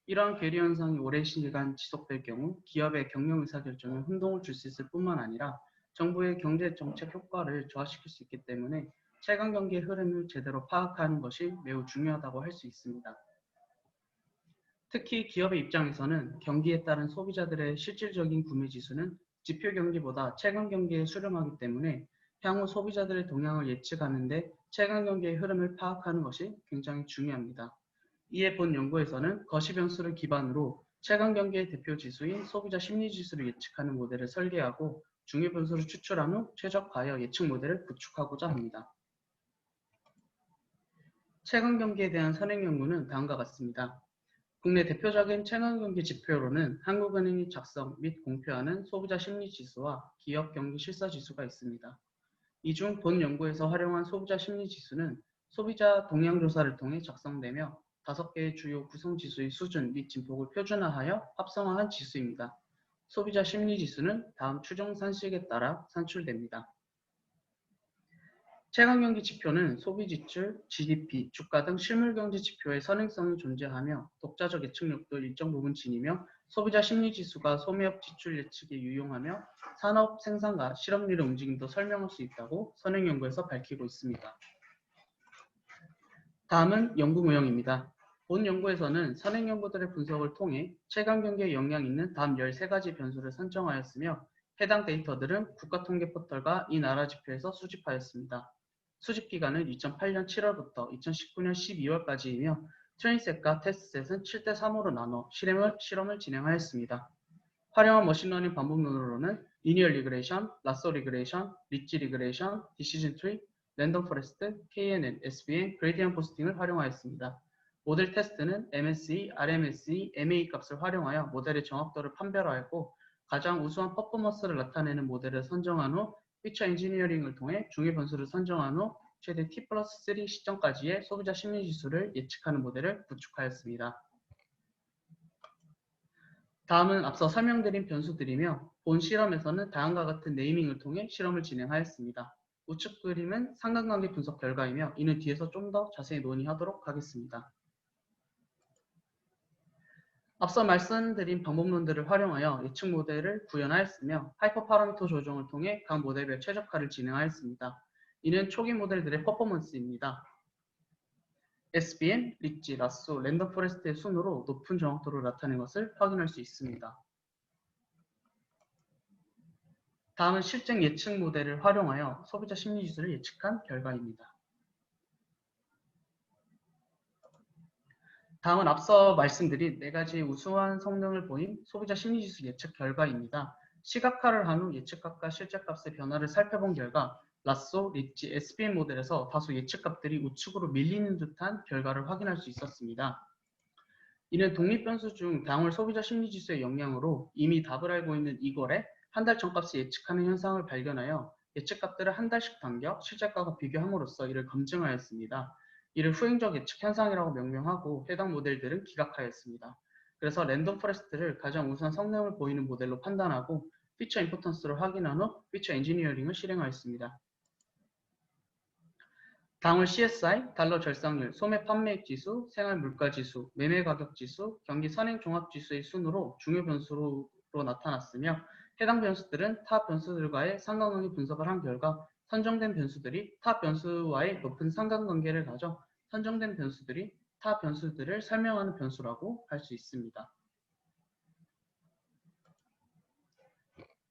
이러한 괴리 현상이 오랜 시간 지속될 경우 기업의 경영 의사결정에 혼동을 줄 수 있을 뿐만 아니라 정부의 경제 정책 효과를 저하시킬 수 있기 때문에 체감 경기의 흐름을 제대로 파악하는 것이 매우 중요하다고 할 수 있습니다. 특히 기업의 입장에서는 경기에 따른 소비자들의 실질적인 구매 지수는 지표 경기보다 체감 경기에 수렴하기 때문에 향후 소비자들의 동향을 예측하는 데 체감 경기의 흐름을 파악하는 것이 굉장히 중요합니다. 이에 본 연구에서는 거시 변수를 기반으로 체감 경기의 대표 지수인 소비자 심리 지수를 예측하는 모델을 설계하고 중요 변수를 추출한 후 최적 바이어 예측 모델을 구축하고자 합니다. 체감 경기에 대한 선행 연구는 다음과 같습니다. 국내 대표적인 채권경기 지표로는 한국은행이 작성 및 공표하는 소비자 심리지수와 기업 경기 실사지수가 있습니다. 이 중 본 연구에서 활용한 소비자 심리지수는 소비자 동향조사를 통해 작성되며 5개의 주요 구성지수의 수준 및 진폭을 표준화하여 합성화한 지수입니다. 소비자 심리지수는 다음 추정 산식에 따라 산출됩니다. 채권경기 지표는 소비지출, GDP, 주가 등 실물경제 지표의 선행성이 존재하며 독자적 예측력도 일정 부분 지니며 소비자 심리지수가 소매업 지출 예측에 유용하며 산업 생산과 실업률의 움직임도 설명할 수 있다고 선행연구에서 밝히고 있습니다. 다음은 연구 모형입니다. 본 연구에서는 선행연구들의 분석을 통해 채권경기에 영향 있는 다음 13가지 변수를 선정하였으며 해당 데이터들은 국가통계포털과 이 나라 지표에서 수집하였습니다. 수집 기간은 2008년 7월부터 2019년 12월까지이며 트레인셋과 테스트셋은 7대3으로 나눠 실험을 진행하였습니다. 활용한 머신러닝 방법론으로는 리니어 리그레이션, 라소 리그레이션, 리치 리그레이션, 디시전 트리, 랜덤 포레스트, KNN, SVM, 그레디언트 포스팅을 활용하였습니다. 모델 테스트는 MSE, RMSE, MA 값을 활용하여 모델의 정확도를 판별하였고 가장 우수한 퍼포먼스를 나타내는 모델을 선정한 후 피처 엔지니어링을 통해 중요 변수를 선정한 후 최대 T+3 시점까지의 소비자 심리지수를 예측하는 모델을 구축하였습니다. 다음은 앞서 설명드린 변수들이며 본 실험에서는 다음과 같은 네이밍을 통해 실험을 진행하였습니다. 우측 그림은 상관관계 분석 결과이며 이는 뒤에서 좀 더 자세히 논의하도록 하겠습니다. 앞서 말씀드린 방법론들을 활용하여 예측 모델을 구현하였으며 하이퍼 파라미터 조정을 통해 각 모델별 최적화를 진행하였습니다. 이는 초기 모델들의 퍼포먼스입니다. SVM, 리치, 라소, 랜덤 포레스트의 순으로 높은 정확도를 나타낸 것을 확인할 수 있습니다. 다음은 실증 예측 모델을 활용하여 소비자 심리지수를 예측한 결과입니다. 다음은 앞서 말씀드린 4가지 우수한 성능을 보인 소비자 심리지수 예측 결과입니다. 시각화를 한 후 예측값과 실제값의 변화를 살펴본 결과 라소, 리치, SVM 모델에서 다소 예측값들이 우측으로 밀리는 듯한 결과를 확인할 수 있었습니다. 이는 독립변수 중 당월 소비자 심리지수의 영향으로 이미 답을 알고 있는 이걸에 한 달 전값을 예측하는 현상을 발견하여 예측값들을 한 달씩 당겨 실제값과 비교함으로써 이를 검증하였습니다. 이를 후행적 예측 현상이라고 명명하고 해당 모델들은 기각하였습니다. 그래서 랜덤 포레스트를 가장 우수한 성능을 보이는 모델로 판단하고 피처 임포턴스를 확인한 후 피처 엔지니어링을 실행하였습니다. 당월 CSI, 달러 절상률, 소매 판매액 지수, 생활 물가 지수, 매매 가격 지수, 경기 선행 종합 지수의 순으로 중요 변수로 나타났으며 해당 변수들은 타 변수들과의 상관관계 분석을 한 결과 선정된 변수들이 타 변수와의 높은 상관관계를 가져 선정된 변수들이 타 변수들을 설명하는 변수라고 할 수 있습니다.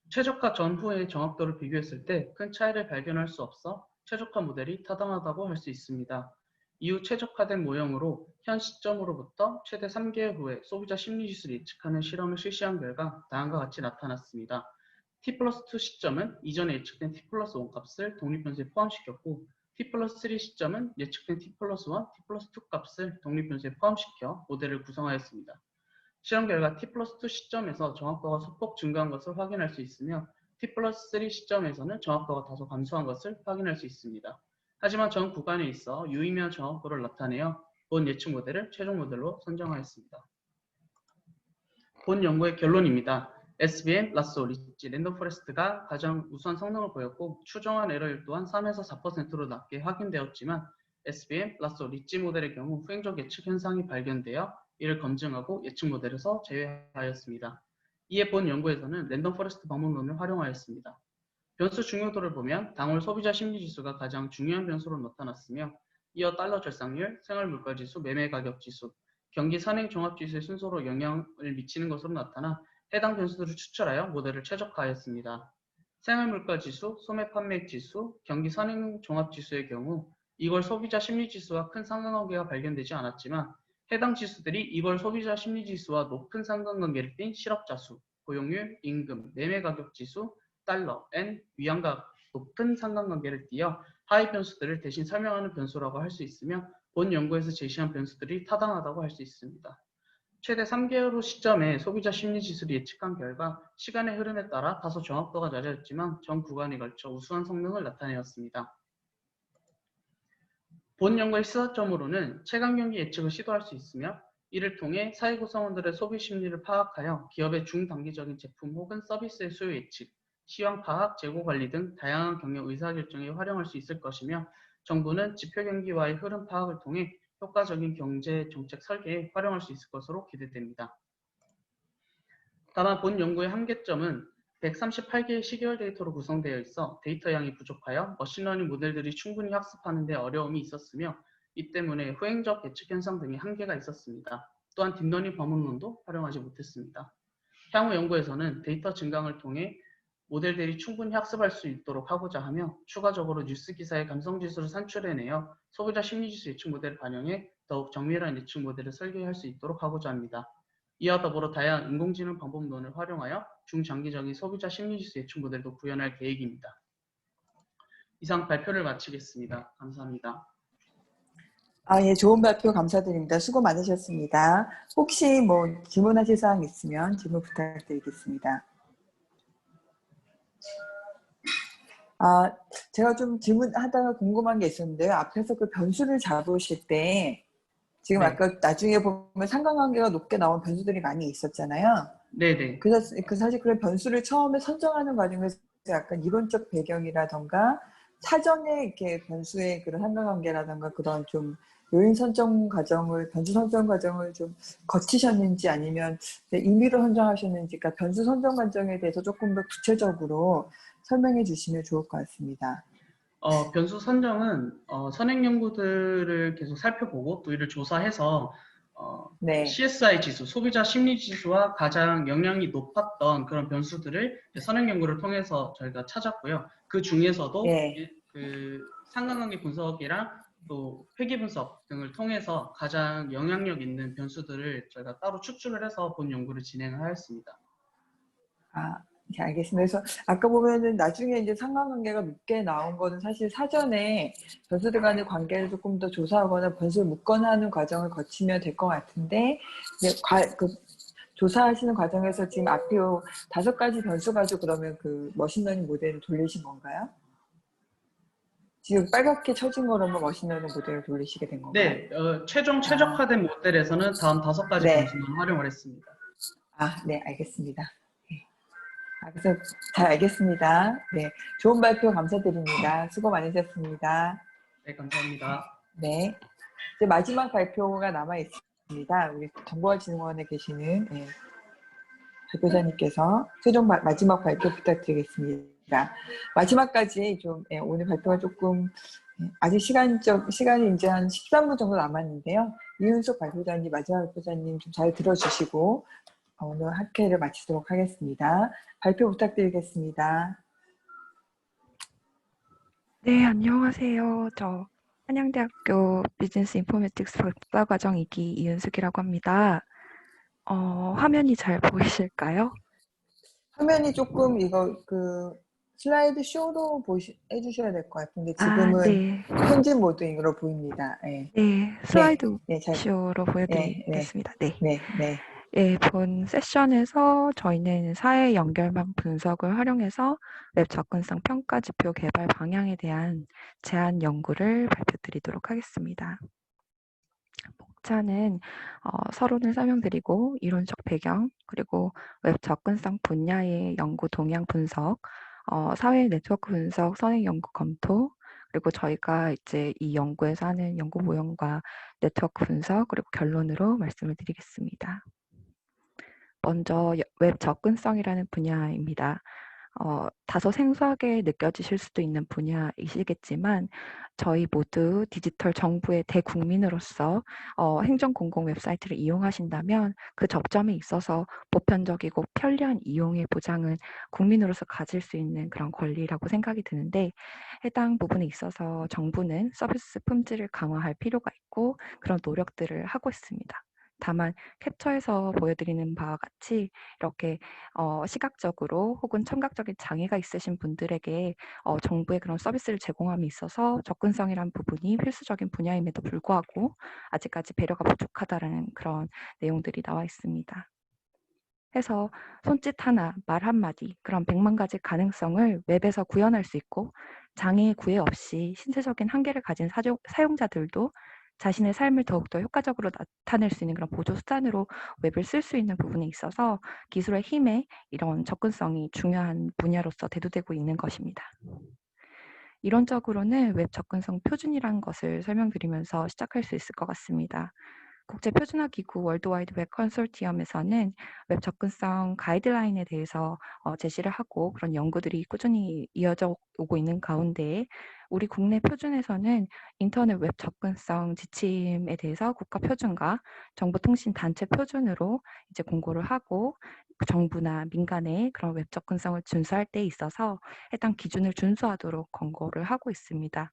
최적화 전후의 정확도를 비교했을 때 큰 차이를 발견할 수 없어 최적화 모델이 타당하다고 할 수 있습니다. 이후 최적화된 모형으로 현 시점으로부터 최대 3개월 후에 소비자 심리지수를 예측하는 실험을 실시한 결과 다음과 같이 나타났습니다. T+2 시점은 이전에 예측된 T+1 값을 독립변수에 포함시켰고 T+3 시점은 예측된 T+1, T+2 값을 독립변수에 포함시켜 모델을 구성하였습니다. 실험 결과 T+2 시점에서 정확도가 소폭 증가한 것을 확인할 수 있으며 T+3 시점에서는 정확도가 다소 감소한 것을 확인할 수 있습니다. 하지만 전 구간에 있어 유의미한 정확도를 나타내어 본 예측 모델을 최종 모델로 선정하였습니다. 본 연구의 결론입니다. SVM, 라소, 리치, 랜덤 포레스트가 가장 우수한 성능을 보였고 추정한 에러율 또한 3에서 4%로 낮게 확인되었지만 SVM, 라소, 리치 모델의 경우 후행적 예측 현상이 발견되어 이를 검증하고 예측 모델에서 제외하였습니다. 이에 본 연구에서는 랜덤 포레스트 방법론을 활용하였습니다. 변수 중요도를 보면 당월 소비자 심리지수가 가장 중요한 변수로 나타났으며 이어 달러 절상률, 생활물가지수, 매매가격지수, 경기 선행 종합지수의 순서로 영향을 미치는 것으로 나타나 해당 변수들을 추출하여 모델을 최적화하였습니다. 생활물가지수, 소매판매액지수, 경기 선행 종합지수의 경우 이걸 소비자 심리지수와 큰 상관관계가 발견되지 않았지만 해당 지수들이 이걸 소비자 심리지수와 높은 상관관계를 띈 실업자수, 고용률, 임금, 매매가격지수, 달러, N, 위안과 높은 상관관계를 띄어 하위 변수들을 대신 설명하는 변수라고 할 수 있으며 본 연구에서 제시한 변수들이 타당하다고 할 수 있습니다. 최대 3개월 후 시점에 소비자 심리지수를 예측한 결과 시간의 흐름에 따라 다소 정확도가 낮아졌지만 전 구간에 걸쳐 우수한 성능을 나타내었습니다. 본 연구의 시사점으로는 체감 경기 예측을 시도할 수 있으며 이를 통해 사회 구성원들의 소비 심리를 파악하여 기업의 중단기적인 제품 혹은 서비스의 수요 예측, 시황 파악, 재고 관리 등 다양한 경영 의사결정에 활용할 수 있을 것이며 정부는 지표 경기와의 흐름 파악을 통해 효과적인 경제 정책 설계에 활용할 수 있을 것으로 기대됩니다. 다만 본 연구의 한계점은 138개의 시계열 데이터로 구성되어 있어 데이터 양이 부족하여 머신러닝 모델들이 충분히 학습하는 데 어려움이 있었으며 이 때문에 후행적 예측 현상 등의 한계가 있었습니다. 또한 딥러닝 범원론도 활용하지 못했습니다. 향후 연구에서는 데이터 증강을 통해 모델들이 충분히 학습할 수 있도록 하고자 하며 추가적으로 뉴스 기사의 감성지수를 산출해내어 소비자 심리지수 예측 모델을 반영해 더욱 정밀한 예측 모델을 설계할 수 있도록 하고자 합니다. 이와 더불어 다양한 인공지능 방법론을 활용하여 중장기적인 소비자 심리지수 예측 모델도 구현할 계획입니다. 이상 발표를 마치겠습니다. 감사합니다. 예, 좋은 발표 감사드립니다. 수고 많으셨습니다. 혹시 뭐 질문하실 사항 있으면 질문 부탁드리겠습니다. 제가 좀 질문하다가 궁금한 게 있었는데요. 앞에서 그 변수를 잡으실 때 지금 네. 아까 나중에 보면 상관관계가 높게 나온 변수들이 많이 있었잖아요. 네네. 그래서 사실 그런 변수를 처음에 선정하는 과정에서 약간 이론적 배경이라던가 사전에 이렇게 변수의 그런 상관관계라던가 그런 좀 요인 선정 과정을, 변수 선정 과정을 좀 거치셨는지 아니면 임의로 선정하셨는지, 그러니까 변수 선정 과정에 대해서 조금 더 구체적으로 설명해 주시면 좋을 것 같습니다. 변수 선정은 선행 연구들을 계속 살펴보고 또 이를 조사해서 네. CSI 지수, 소비자 심리 지수와 가장 영향이 높았던 그런 변수들을 선행 연구를 통해서 저희가 찾았고요. 그 중에서도 네. 그 상관관계 분석이랑 또 회귀 분석 등을 통해서 가장 영향력 있는 변수들을 저희가 따로 추출을 해서 본 연구를 진행을 하였습니다. 네, 알겠습니다. 그래서 아까 보면은 나중에 이제 상관관계가 높게 나온 거는 사실 사전에 변수들 간의 관계를 조금 더 조사하거나 변수를 묶거나 하는 과정을 거치면 될 것 같은데, 그 조사하시는 과정에서 지금 앞에 5가지 변수 가지고 그러면 그 머신러닝 모델을 돌리신 건가요? 지금 빨갛게 쳐진 거라면 머신러닝 모델을 돌리시게 된 건가요? 네, 최종 최적화된 모델에서는 다음 5가지 네. 변수만 활용을 했습니다. 네, 알겠습니다. 그래서 잘 알겠습니다. 네, 좋은 발표 감사드립니다. 수고 많으셨습니다. 네, 감사합니다. 네, 이제 마지막 발표가 남아 있습니다. 우리 정보화진흥원에 계시는 발표자님께서 최종 마지막 발표 부탁드리겠습니다. 마지막까지 좀 오늘 발표가 조금 아직 시간이 이제 한 13분 정도 남았는데요. 이윤석 발표자님, 마지막 발표자님 좀 잘 들어주시고 오늘 학회를 마치도록 하겠습니다. 발표 부탁드리겠습니다. 네, 안녕하세요. 저 한양대학교 비즈니스 인포메틱스 박사과정 2기 이은숙이라고 합니다. 화면이 잘 보이실까요? 화면이 조금 그 슬라이드 쇼로 해주셔야 될 것 같은데 지금은 네. 편집 모드로 보입니다. 네, 슬라이드 쇼로 보여드리겠습니다. 본 세션에서 저희는 사회 연결망 분석을 활용해서 웹 접근성 평가 지표 개발 방향에 대한 제안 연구를 발표드리도록 하겠습니다. 목차는 서론을 설명드리고 이론적 배경, 그리고 웹 접근성 분야의 연구 동향 분석, 사회 네트워크 분석, 선행 연구 검토, 그리고 저희가 이제 이 연구에서 하는 연구 모형과 네트워크 분석, 그리고 결론으로 말씀을 드리겠습니다. 먼저 웹 접근성이라는 분야입니다. 다소 생소하게 느껴지실 수도 있는 분야이시겠지만 저희 모두 디지털 정부의 대국민으로서 행정공공 웹사이트를 이용하신다면 그 접점에 있어서 보편적이고 편리한 이용의 보장은 국민으로서 가질 수 있는 그런 권리라고 생각이 드는데 해당 부분에 있어서 정부는 서비스 품질을 강화할 필요가 있고 그런 노력들을 하고 있습니다. 다만 캡처해서 보여드리는 바와 같이 이렇게 시각적으로 혹은 청각적인 장애가 있으신 분들에게 정부의 그런 서비스를 제공함에 있어서 접근성이란 부분이 필수적인 분야임에도 불구하고 아직까지 배려가 부족하다라는 그런 내용들이 나와 있습니다. 해서 손짓 하나, 말 한마디 그런 100만 가지 가능성을 웹에서 구현할 수 있고 장애의 구애 없이 신체적인 한계를 가진 사용자들도 자신의 삶을 더욱더 효과적으로 나타낼 수 있는 그런 보조 수단으로 웹을 쓸 수 있는 부분에 있어서 기술의 힘에 이런 접근성이 중요한 분야로서 대두되고 있는 것입니다. 이론적으로는 웹 접근성 표준이라는 것을 설명드리면서 시작할 수 있을 것 같습니다. 국제표준화기구 월드와이드 웹 컨소티엄에서는 웹 접근성 가이드라인에 대해서 제시를 하고 그런 연구들이 꾸준히 이어져 오고 있는 가운데 우리 국내 표준에서는 인터넷 웹 접근성 지침에 대해서 국가표준과 정보통신단체 표준으로 이제 공고를 하고 정부나 민간의 그런 웹 접근성을 준수할 때 있어서 해당 기준을 준수하도록 권고를 하고 있습니다.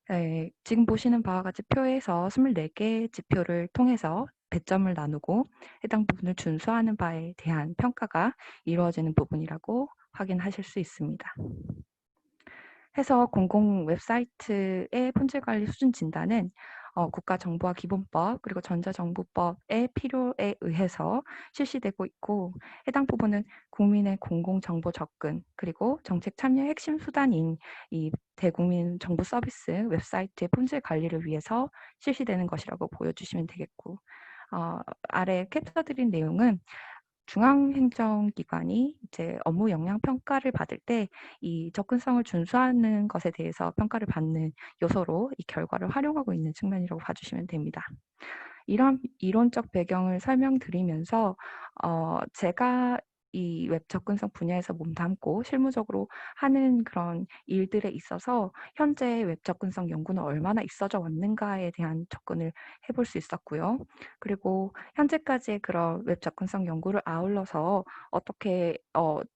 네, 지금 보시는 바와 같이 표에서 24개 지표를 통해서 배점을 나누고 해당 부분을 준수하는 바에 대한 평가가 이루어지는 부분이라고 확인하실 수 있습니다. 해서 공공 웹사이트의 품질관리 수준 진단은 국가정보화기본법 그리고 전자정보법의 필요에 의해서 실시되고 있고 해당 부분은 국민의 공공정보 접근 그리고 정책 참여의 핵심 수단인 이 대국민 정보 서비스 웹사이트의 품질 관리를 위해서 실시되는 것이라고 보여주시면 되겠고 아래 캡처드린 내용은 중앙행정기관이 이제 업무 역량 평가를 받을 때 이 접근성을 준수하는 것에 대해서 평가를 받는 요소로 이 결과를 활용하고 있는 측면이라고 봐주시면 됩니다. 이런 이론적 배경을 설명드리면서 제가 이 웹 접근성 분야에서 몸담고 실무적으로 하는 그런 일들에 있어서 현재 웹 접근성 연구는 얼마나 있어져 왔는가에 대한 접근을 해볼 수 있었고요. 그리고 현재까지의 그런 웹 접근성 연구를 아울러서 어떻게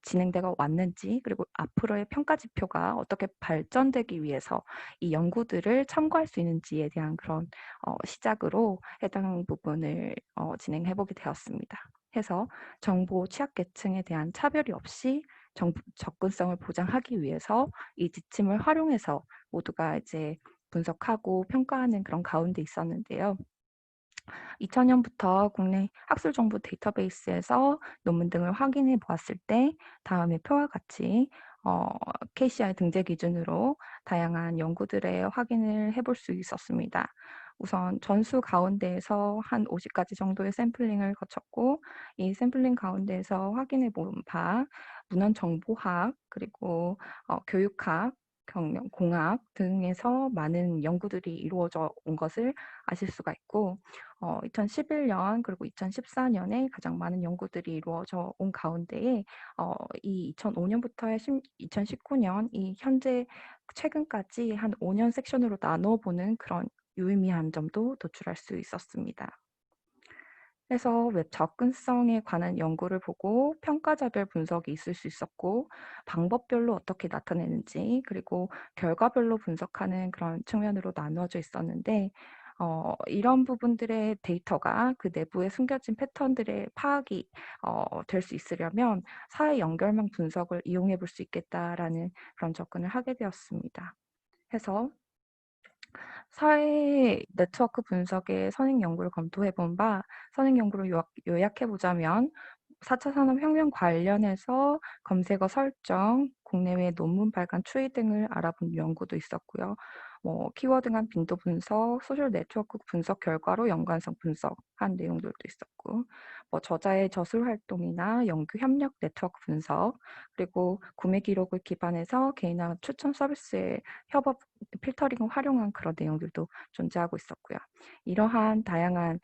진행되어 왔는지 그리고 앞으로의 평가 지표가 어떻게 발전되기 위해서 이 연구들을 참고할 수 있는지에 대한 그런 시작으로 해당 부분을 진행해 보게 되었습니다. 해서 정보 취약계층에 대한 차별이 없이 접근성을 보장하기 위해서 이 지침을 활용해서 모두가 이제 분석하고 평가하는 그런 가운데 있었는데요. 2000년부터 국내 학술 정보 데이터베이스에서 논문 등을 확인해 보았을 때 다음의 표와 같이 KCI 등재 기준으로 다양한 연구들의 확인을 해볼 수 있었습니다. 우선 전수 가운데에서 한 50가지 정도의 샘플링을 거쳤고 이 샘플링 가운데에서 확인해 본 바 문헌 정보학 그리고 교육학 경영, 공학 등에서 많은 연구들이 이루어져 온 것을 아실 수가 있고 2011년 그리고 2014년에 가장 많은 연구들이 이루어져 온 가운데에 이 2005년부터 2019년 이 현재 최근까지 한 5년 섹션으로 나눠 보는 그런 유의미한 점도 도출할 수 있었습니다. 그래서 웹 접근성에 관한 연구를 보고 평가자별 분석이 있을 수 있었고 방법별로 어떻게 나타내는지 그리고 결과별로 분석하는 그런 측면으로 나누어져 있었는데 이런 부분들의 데이터가 그 내부에 숨겨진 패턴들의 파악이 될 수 있으려면 사회 연결망 분석을 이용해 볼 수 있겠다라는 그런 접근을 하게 되었습니다. 해서 사회 네트워크 분석의 선행 연구를 검토해 본 바 선행 연구를 요약해 보자면 4차 산업혁명 관련해서 검색어 설정, 국내외 논문 발간 추이 등을 알아본 연구도 있었고요. 키워드 간 빈도 분석, 소셜 네트워크 분석 결과로 연관성 분석한 내용들도 있었고 저자의 저술 활동이나 연구 협력 네트워크 분석, 그리고 구매 기록을 기반해서 개인화 추천 서비스의 협업 필터링을 활용한 그런 내용들도 존재하고 있었고요. 이러한 다양한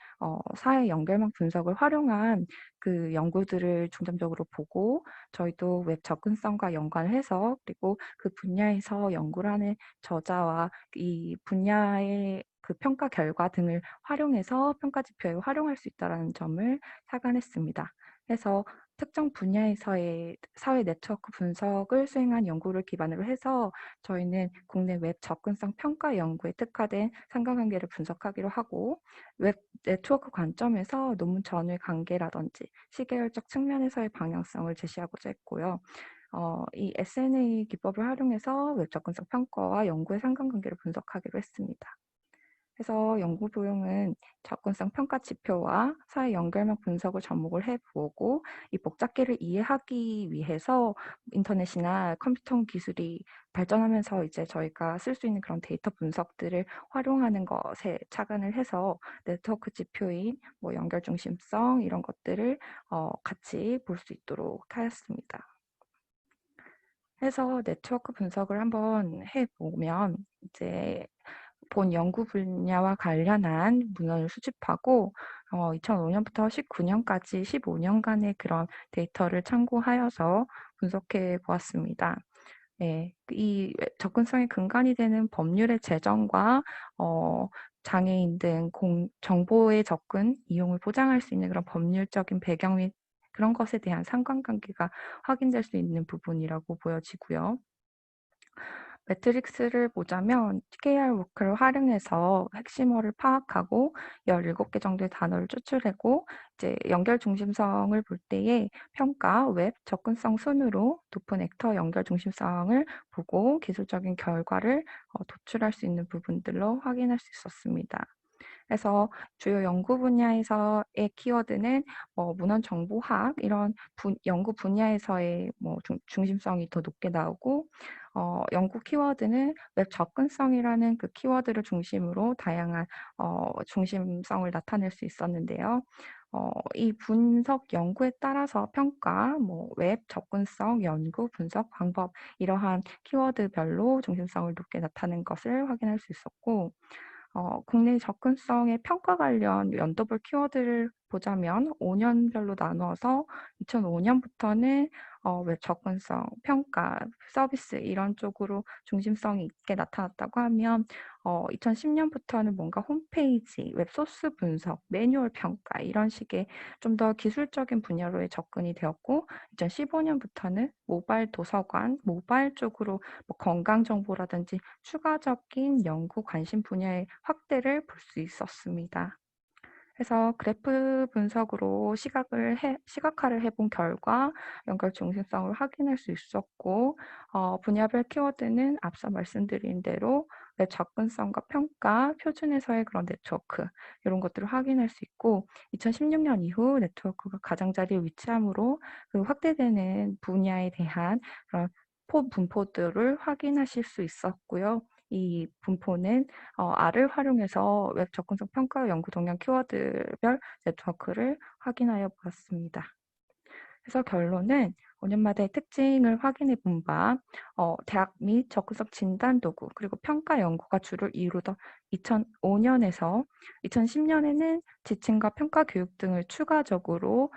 사회 연결망 분석을 활용한 그 연구들을 중점적으로 보고 저희도 웹 접근성과 연관해서 그리고 그 분야에서 연구를 하는 저자와 이 분야의 그 평가 결과 등을 활용해서 평가 지표에 활용할 수 있다는 점을 착안했습니다. 그래서 특정 분야에서의 사회 네트워크 분석을 수행한 연구를 기반으로 해서 저희는 국내 웹 접근성 평가 연구에 특화된 상관관계를 분석하기로 하고 웹 네트워크 관점에서 논문 전후의 관계라든지 시계열적 측면에서의 방향성을 제시하고자 했고요. 이 SNA 기법을 활용해서 웹 접근성 평가와 연구의 상관관계를 분석하기로 했습니다. 그래서 연구 도형은 접근성 평가 지표와 사회 연결망 분석을 접목을 해보고 이 복잡계를 이해하기 위해서 인터넷이나 컴퓨터 기술이 발전하면서 이제 저희가 쓸 수 있는 그런 데이터 분석들을 활용하는 것에 착안을 해서 네트워크 지표인 뭐 연결 중심성 이런 것들을 같이 볼 수 있도록 하였습니다. 해서 네트워크 분석을 한번 해보면 이제 본 연구 분야와 관련한 문헌을 수집하고 2005년부터 19년까지 15년간의 그런 데이터를 참고하여서 분석해 보았습니다. 네, 이 접근성의 근간이 되는 법률의 제정과 장애인 등 정보의 접근, 이용을 보장할 수 있는 그런 법률적인 배경 및 그런 것에 대한 상관관계가 확인될 수 있는 부분이라고 보여지고요. 매트릭스를 보자면 TKR 워크를 활용해서 핵심어를 파악하고 17개 정도의 단어를 추출하고 이제 연결 중심성을 볼 때에 평가, 웹, 접근성 순으로 높은 액터 연결 중심성을 보고 기술적인 결과를 도출할 수 있는 부분들로 확인할 수 있었습니다. 그래서 주요 연구 분야에서의 키워드는 문헌 정보학 이런 연구 분야에서의 중심성이 더 높게 나오고 연구 키워드는 웹 접근성이라는 그 키워드를 중심으로 다양한 중심성을 나타낼 수 있었는데요. 이 분석 연구에 따라서 평가, 웹 접근성, 연구, 분석 방법 이러한 키워드별로 중심성을 높게 나타낸 것을 확인할 수 있었고 국내 접근성의 평가 관련 연도별 키워드를 보자면 5년별로 나누어서 2005년부터는 웹 접근성, 평가, 서비스 이런 쪽으로 중심성이 있게 나타났다고 하면 2010년부터는 뭔가 홈페이지, 웹 소스 분석, 매뉴얼 평가 이런 식의 좀 더 기술적인 분야로의 접근이 되었고 2015년부터는 모바일 도서관, 모바일 쪽으로 건강 정보라든지 추가적인 연구 관심 분야의 확대를 볼 수 있었습니다. 그래서 그래프 분석으로 시각화를 해본 결과 연결 중심성을 확인할 수 있었고 분야별 키워드는 앞서 말씀드린 대로 웹 접근성과 평가, 표준에서의 그런 네트워크 이런 것들을 확인할 수 있고 2016년 이후 네트워크가 가장자리에 위치하므로 그 확대되는 분야에 대한 그런 분포들을 확인하실 수 있었고요. 이 분포는 R을 활용해서 웹 접근성 평가 연구 동향 키워드별 네트워크를 확인하여 보았습니다. 그래서 결론은 5년마다의 특징을 확인해 본 바 대학 및 접근성 진단 도구 그리고 평가 연구가 주를 이루던 2005년에서 2010년에는 지침과 평가 교육 등을 추가적으로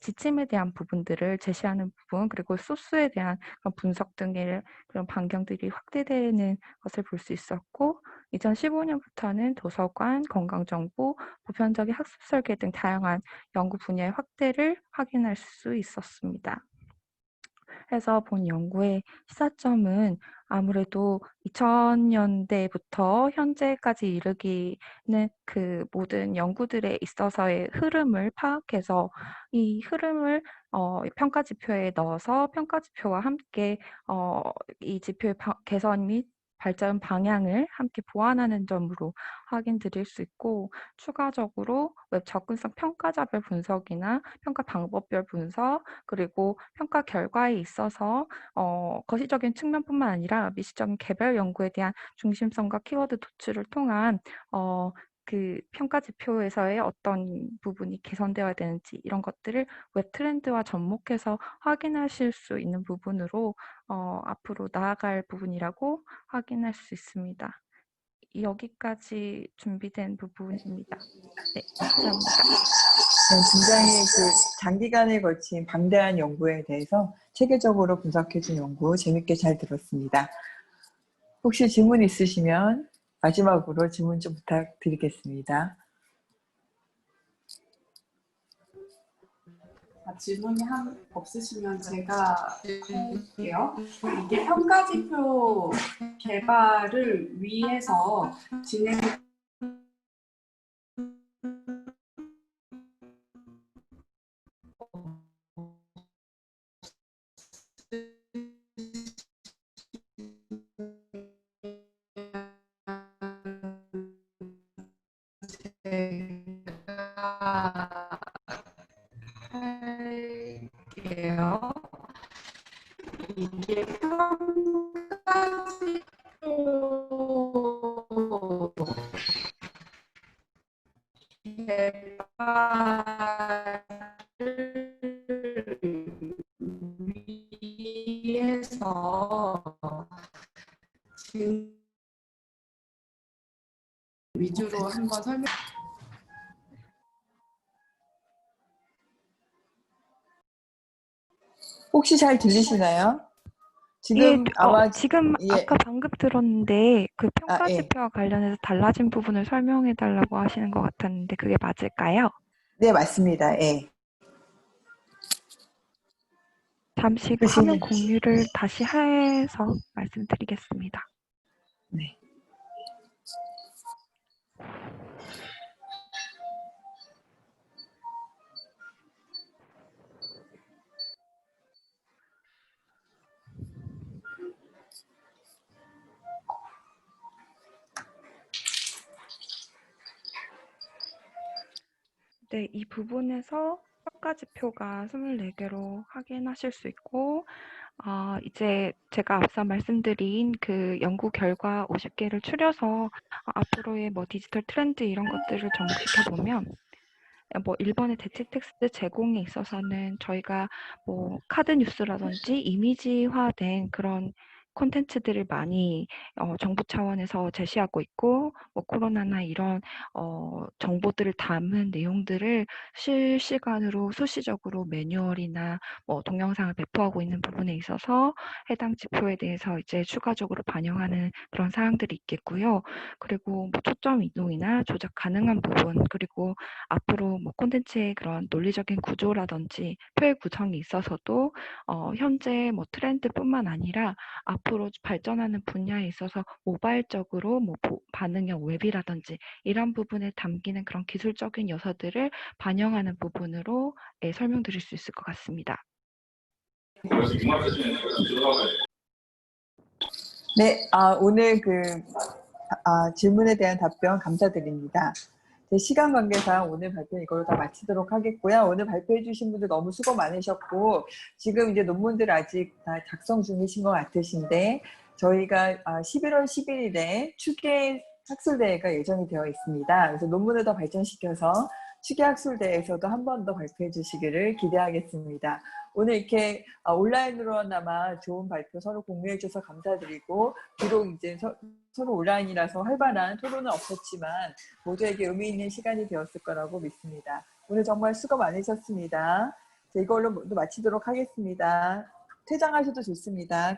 지침에 대한 부분들을 제시하는 부분 그리고 소스에 대한 분석 등의 그런 반경들이 확대되는 것을 볼 수 있었고 2015년부터는 도서관, 건강정보, 보편적인 학습 설계 등 다양한 연구 분야의 확대를 확인할 수 있었습니다. 그래서 본 연구의 시사점은 아무래도 2000년대부터 현재까지 이르기는 그 모든 연구들에 있어서의 흐름을 파악해서 이 흐름을 평가 지표에 넣어서 평가 지표와 함께 이 지표의 개선 및 발전 방향을 함께 보완하는 점으로 확인드릴 수 있고 추가적으로 웹 접근성 평가자별 분석이나 평가 방법별 분석 그리고 평가 결과에 있어서 거시적인 측면뿐만 아니라 미시적인 개별 연구에 대한 중심성과 키워드 도출을 통한 그 평가 지표에서의 어떤 부분이 개선되어야 되는지 이런 것들을 웹 트렌드와 접목해서 확인하실 수 있는 부분으로 앞으로 나아갈 부분이라고 확인할 수 있습니다. 여기까지 준비된 부분입니다. 네, 감사합니다. 네, 굉장히 그 장기간에 걸친 방대한 연구에 대해서 체계적으로 분석해준 연구 재밌게 잘 들었습니다. 혹시 질문 있으시면 마지막으로 질문 좀 부탁드리겠습니다. 질문이 없으시면 제가 해볼게요. 이게 평가지표 개발을 위해서 진행 할게요. 이게 평가지표 개발을 위해서 위주로 한번 설명. 혹시 잘 들리시나요? 지금 예, 아마 지금 예. 아까 방금 들었는데 그 예. 평가지표와 관련해서 달라진 부분을 설명해 달라고 하시는 것 같았는데 그게 맞을까요? 네, 맞습니다. 예. 잠시 그 화면 질문. 공유를 다시 해서 말씀드리겠습니다. 네. 네, 이 부분에서 평가지표가 24개로 확인하실 수 있고 이제 제가 앞서 말씀드린 그 연구 결과 50개를 추려서 앞으로의 뭐 디지털 트렌드 이런 것들을 접목시켜 보면 뭐 일본의 대체 텍스트 제공에 있어서는 저희가 뭐 카드 뉴스라든지 이미지화된 그런 콘텐츠들을 많이 정부 차원에서 제시하고 있고 뭐 코로나나 이런 정보들을 담은 내용들을 실시간으로 수시적으로 매뉴얼이나 뭐 동영상을 배포하고 있는 부분에 있어서 해당 지표에 대해서 이제 추가적으로 반영하는 그런 사항들이 있겠고요. 그리고 뭐 초점 이동이나 조작 가능한 부분 그리고 앞으로 뭐 콘텐츠의 그런 논리적인 구조라든지 표의 구성이 있어서도 현재 뭐 트렌드뿐만 아니라 앞으로 발전하는 분야에 있어서 모바일적으로 뭐 반응형 웹이라든지 이런 부분에 담기는 그런 기술적인 요소들을 반영하는 부분으로 설명드릴 수 있을 것 같습니다. 네, 오늘 질문에 대한 답변 감사드립니다. 시간 관계상 오늘 발표 이걸로 다 마치도록 하겠고요. 오늘 발표해 주신 분들 너무 수고 많으셨고 지금 이제 논문들 아직 다 작성 중이신 것 같으신데 저희가 11월 11일에 추계 학술대회가 예정이 되어 있습니다. 그래서 논문을 더 발전시켜서 추계 학술대회에서도 한 번 더 발표해 주시기를 기대하겠습니다. 오늘 이렇게 온라인으로나마 좋은 발표 서로 공유해 주셔서 감사드리고 비록 이제 서로 온라인이라서 활발한 토론은 없었지만 모두에게 의미 있는 시간이 되었을 거라고 믿습니다. 오늘 정말 수고 많으셨습니다. 이걸로 모두 마치도록 하겠습니다. 퇴장하셔도 좋습니다.